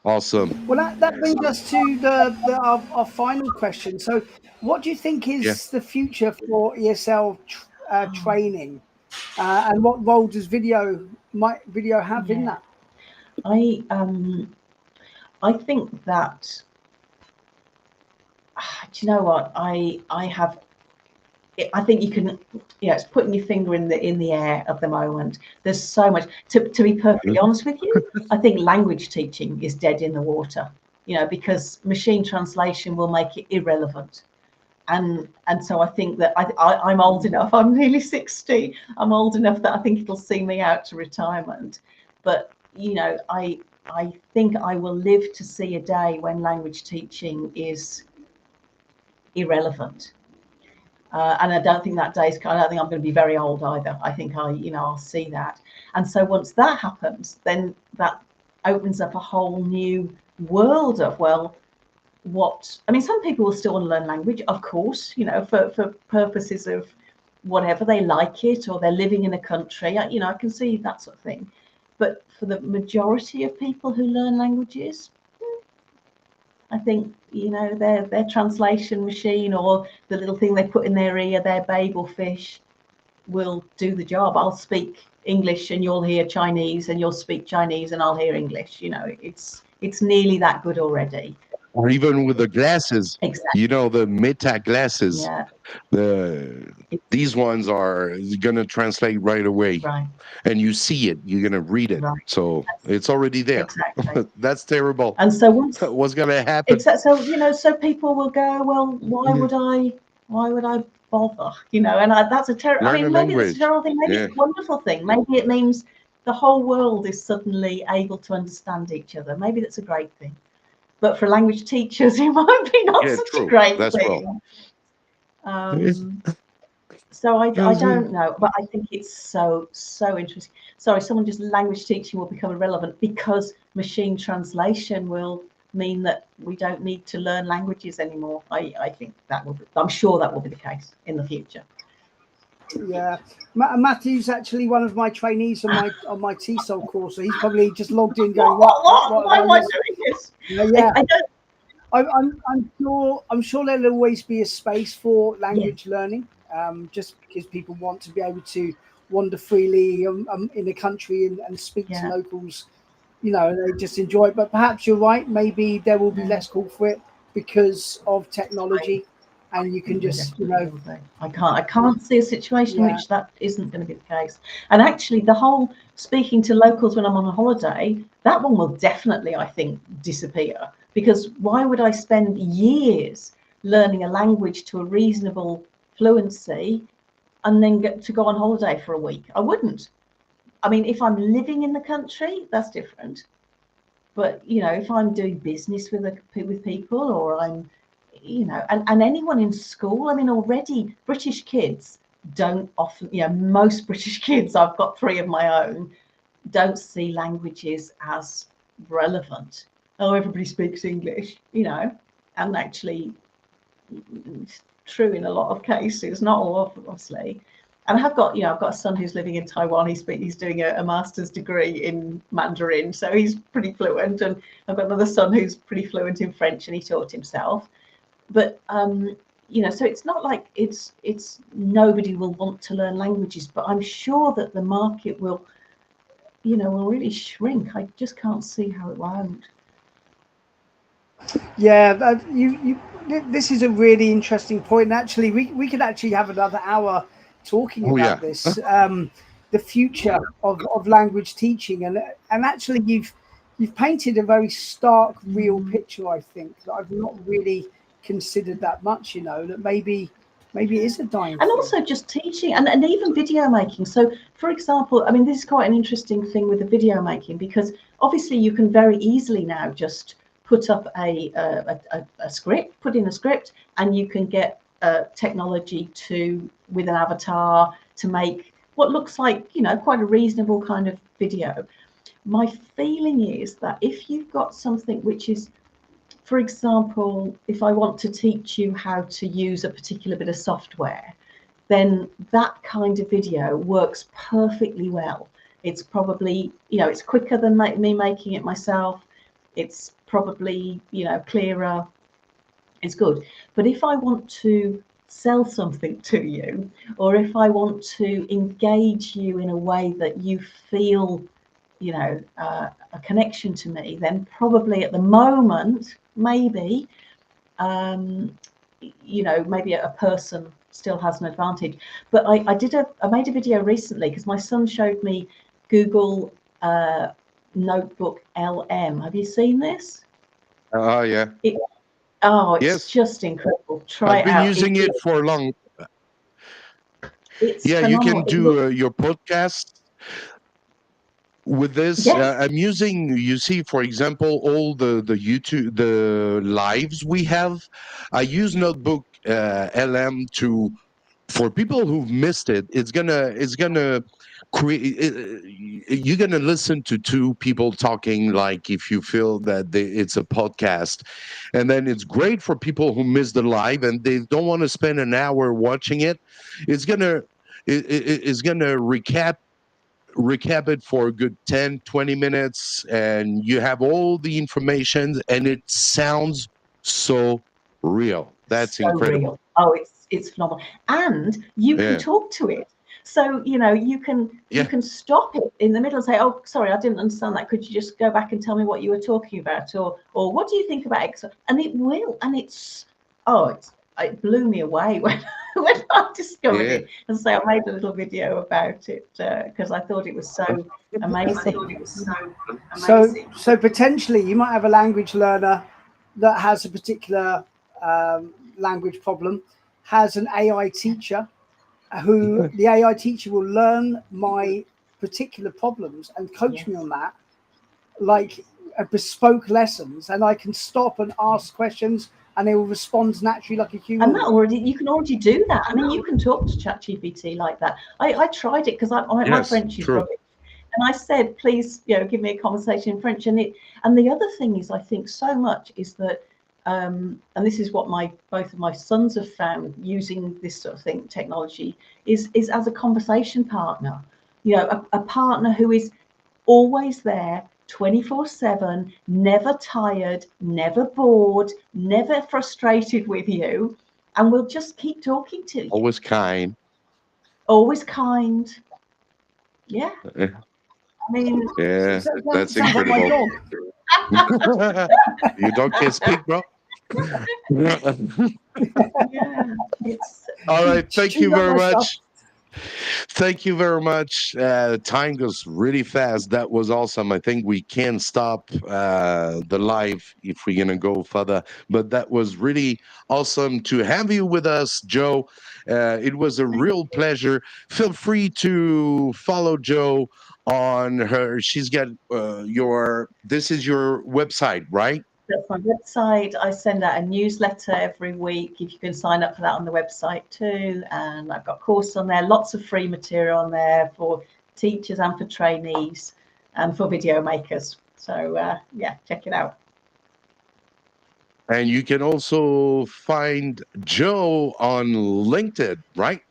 Awesome. Well, that brings us to our final question. So what do you think is the future for ESL training? And what role does video have in that? I think that do you know what? I think you can, it's putting your finger in the air at the moment. There's so much. To be perfectly honest with you, I think language teaching is dead in the water. Because machine translation will make it irrelevant. And so I think that I'm old enough. I'm nearly 60. I'm old enough that I think it'll see me out to retirement. But I think I will live to see a day when language teaching is irrelevant. And I don't think that day's. I don't think I'm going to be very old either. I think I'll see that. And so once that happens, then that opens up a whole new world of, some people will still want to learn language, of course, for purposes of whatever, they like it, or they're living in a country. I can see that sort of thing. But for the majority of people who learn languages, I think, their translation machine, or the little thing they put in their ear, their Babel fish, will do the job. I'll speak English and you'll hear Chinese, and you'll speak Chinese and I'll hear English. It's nearly that good already. Or even with the glasses, exactly. The Meta glasses. Yeah. These ones are going to translate right away. Right. And you see it, you're going to read it. Right. So it's already there. Exactly. That's terrible. And so what's going to happen? So people will go, well, why would I bother? And that's a terrible. Maybe that's a terrible thing. Maybe it's a wonderful thing. Maybe it means the whole world is suddenly able to understand each other. Maybe that's a great thing. But for language teachers, it might be not such a great thing. So I don't know, but I think it's so interesting. Sorry, language teaching will become irrelevant because machine translation will mean that we don't need to learn languages anymore. I think I'm sure that will be the case in the future. Yeah, Matthew's actually one of my trainees on my TESOL course, so he's probably just logged in going, Why am I doing this? Yeah. I'm sure there'll always be a space for language learning, just because people want to be able to wander freely in a country and speak to locals, and they just enjoy it. But perhaps you're right, maybe there will be less call for it because of technology. And you can just, I can't see a situation in which that isn't going to be the case. And actually, the whole speaking to locals when I'm on a holiday, that one will definitely, I think, disappear. Because why would I spend years learning a language to a reasonable fluency and then get to go on holiday for a week? I wouldn't. If I'm living in the country, that's different. But, if I'm doing business with people, or I'm and anyone in school, already British kids don't often, most British kids, I've got 3 of my own, don't see languages as relevant. Oh, everybody speaks English, and actually it's true in a lot of cases, not all, obviously. And I've got a son who's living in Taiwan. He's doing a master's degree in Mandarin, so he's pretty fluent. And I've got another son who's pretty fluent in French, and he taught himself. But so it's not like it's nobody will want to learn languages, but I'm sure that the market will really shrink. I just can't see how it won't. Yeah, this is a really interesting point. Actually, we could actually have another hour talking about this. The future of language teaching, and actually you've painted a very stark, real picture. I think that I've not really considered that much, that maybe it is a dying and thing. Also just teaching and even video making. So for example, this is quite an interesting thing with the video making, because obviously you can very easily now just put up a script, put in a script, and you can get technology with an avatar to make what looks like quite a reasonable kind of video. My feeling is that if you've got something which is, for example, if I want to teach you how to use a particular bit of software, then that kind of video works perfectly well. It's probably, it's quicker than me making it myself. It's probably, clearer. It's good. But if I want to sell something to you, or if I want to engage you in a way that you feel, a connection to me, then probably at the moment, maybe you know, maybe a person still has an advantage. But I made a video recently because my son showed me Google Notebook LM. Have you seen this? Oh, yeah. It's just incredible. Try I've been it out. using it for long. It's yeah, phenomenal. You can do your podcast with this. Yes. I'm using, you see, for example, all the YouTube, the lives we have. I use Notebook LM to, for people who've missed it, it's gonna create. You're gonna listen to two people talking, like if you feel that it's a podcast, and then it's great for people who miss the live and they don't want to spend an hour watching it. It's gonna it's gonna recap it for a good 10-20 minutes, and you have all the information, and it sounds so real. That's so incredible. Real. Oh, it's phenomenal. And you can talk to it. So, you know, you can stop it in the middle and say, oh, sorry, I didn't understand that. Could you just go back and tell me what you were talking about? Or what do you think about X? And it will. And it blew me away when I discovered it. And so I made a little video about it because I thought it was so amazing. So potentially you might have a language learner that has a particular language problem, has an AI teacher who the AI teacher will learn my particular problems and coach me on that, like a bespoke lessons, and I can stop and ask questions and they will respond naturally like a human. And you can already do that. I mean, you can talk to ChatGPT like that. I tried it because my French is rubbish. And I said, please, you know, give me a conversation in French. And the other thing is, I think so much is that, and this is what both of my sons have found using this sort of thing, technology, is as a conversation partner. You know, a partner who is always there, 24/7, never tired, never bored, never frustrated with you, and will just keep talking to you. Always kind. Always kind. Yeah. I mean, that's incredible. You don't can speak, bro. All right. Thank you very much. Thank you very much. Time goes really fast. That was awesome. I think we can stop the live if we're going to go further. But that was really awesome to have you with us, Jo. It was a real pleasure. Feel free to follow Jo on her. She's got this is your website, right? That's my website. I send out a newsletter every week. If you can sign up for that on the website too. And I've got a course on there, lots of free material on there for teachers and for trainees and for video makers. So yeah, check it out. And you can also find Jo on LinkedIn, right?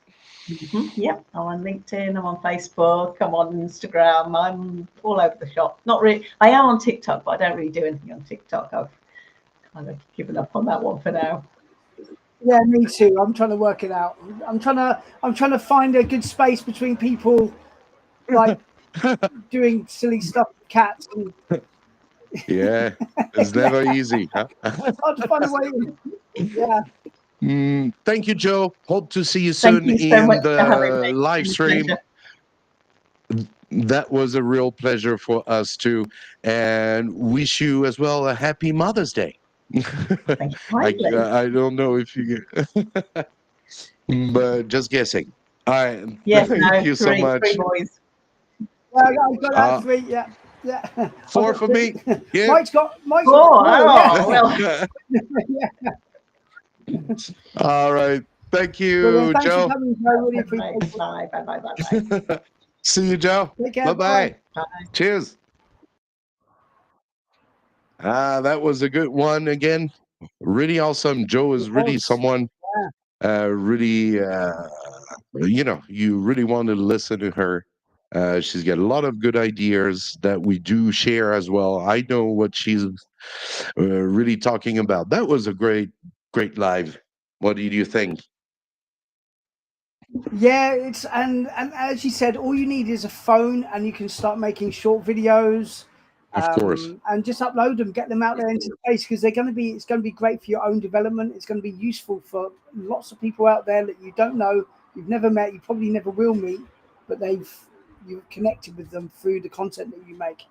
Yep, I'm on LinkedIn, I'm on Facebook, I'm on Instagram, I'm all over the shop. Not really, I am on TikTok, but I don't really do anything on TikTok. I've kind of given up on that one for now. Yeah, me too. I'm trying to work it out. I'm trying to find a good space between people like doing silly stuff with cats. And yeah, it's never easy, huh? Hard to find a way in. Yeah. Thank you, Jo. Hope to see you soon in the live stream. That was a real pleasure for us too, and wish you as well a happy Mother's Day. I don't know if you get, but just guessing. All right. Yes, thank you so much. 3 boys. Yeah, I got that 3. Yeah. 4 for me. Yeah. Mike's got 4. Well. All right. Thank you, Jo. Really appreciate it. Bye. See you, Jo. Bye-bye. Cheers. That was a good one again. Really awesome. Jo is really someone really you really want to listen to her. She's got a lot of good ideas that we do share as well. I know what she's really talking about. That was a great live. What did you think? Yeah, it's and as you said, all you need is a phone and you can start making short videos. Of course. And just upload them, get them out there into space, because it's going to be great for your own development. It's going to be useful for lots of people out there that you don't know, you've never met, you probably never will meet, but you've connected with them through the content that you make.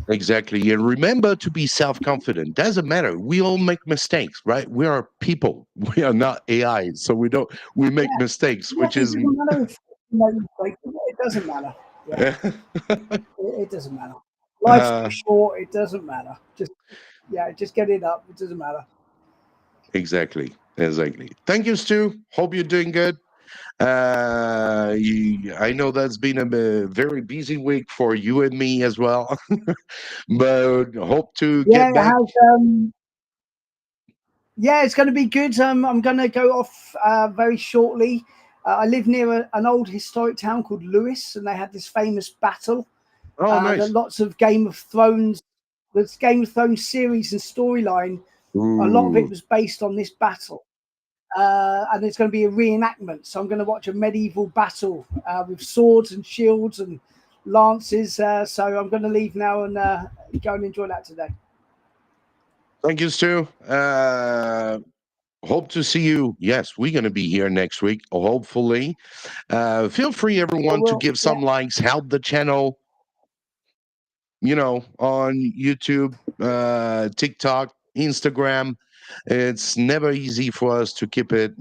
Exactly. And remember to be self-confident. Doesn't matter. We all make mistakes, right? We are people. We are not AI. So we make mistakes, which It is doesn't matter if you make mistakes. It doesn't matter. Yeah. It doesn't matter. Life's too short. It doesn't matter. Just get it up. It doesn't matter. Exactly. Thank you, Stu. Hope you're doing good. I know that's been a very busy week for you and me as well, but hope to get back. It's going to be good. I'm going to go off very shortly. I live near an old historic town called Lewis, and they had this famous battle. Oh, nice. That lots of Game of Thrones series and storyline. A lot of it was based on this battle. And it's going to be a reenactment. So I'm going to watch a medieval battle with swords and shields and lances. So I'm going to leave now and go and enjoy that today. Thank you, Stu. Hope to see you. Yes, we're going to be here next week, hopefully. Feel free, everyone, to give some likes, help the channel, on YouTube, TikTok, Instagram. It's never easy for us to keep it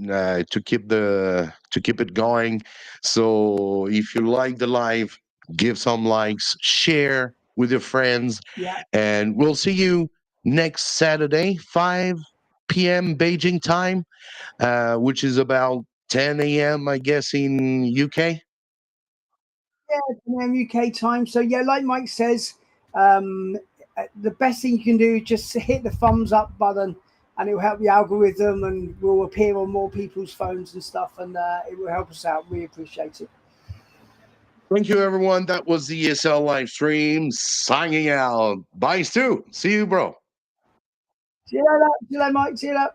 going. So if you like the live, give some likes, share with your friends, and we'll see you next Saturday, 5 p.m. Beijing time, which is about 10 a.m. I guess in UK. Yeah, UK time. So like Mike says, the best thing you can do is just hit the thumbs up button, and it will help the algorithm, and will appear on more people's phones and stuff, and it will help us out. We appreciate it. Thank you, everyone. That was the ESL live stream. Signing out. Bye, Stu. See you, bro. See you later, Mike. See you later.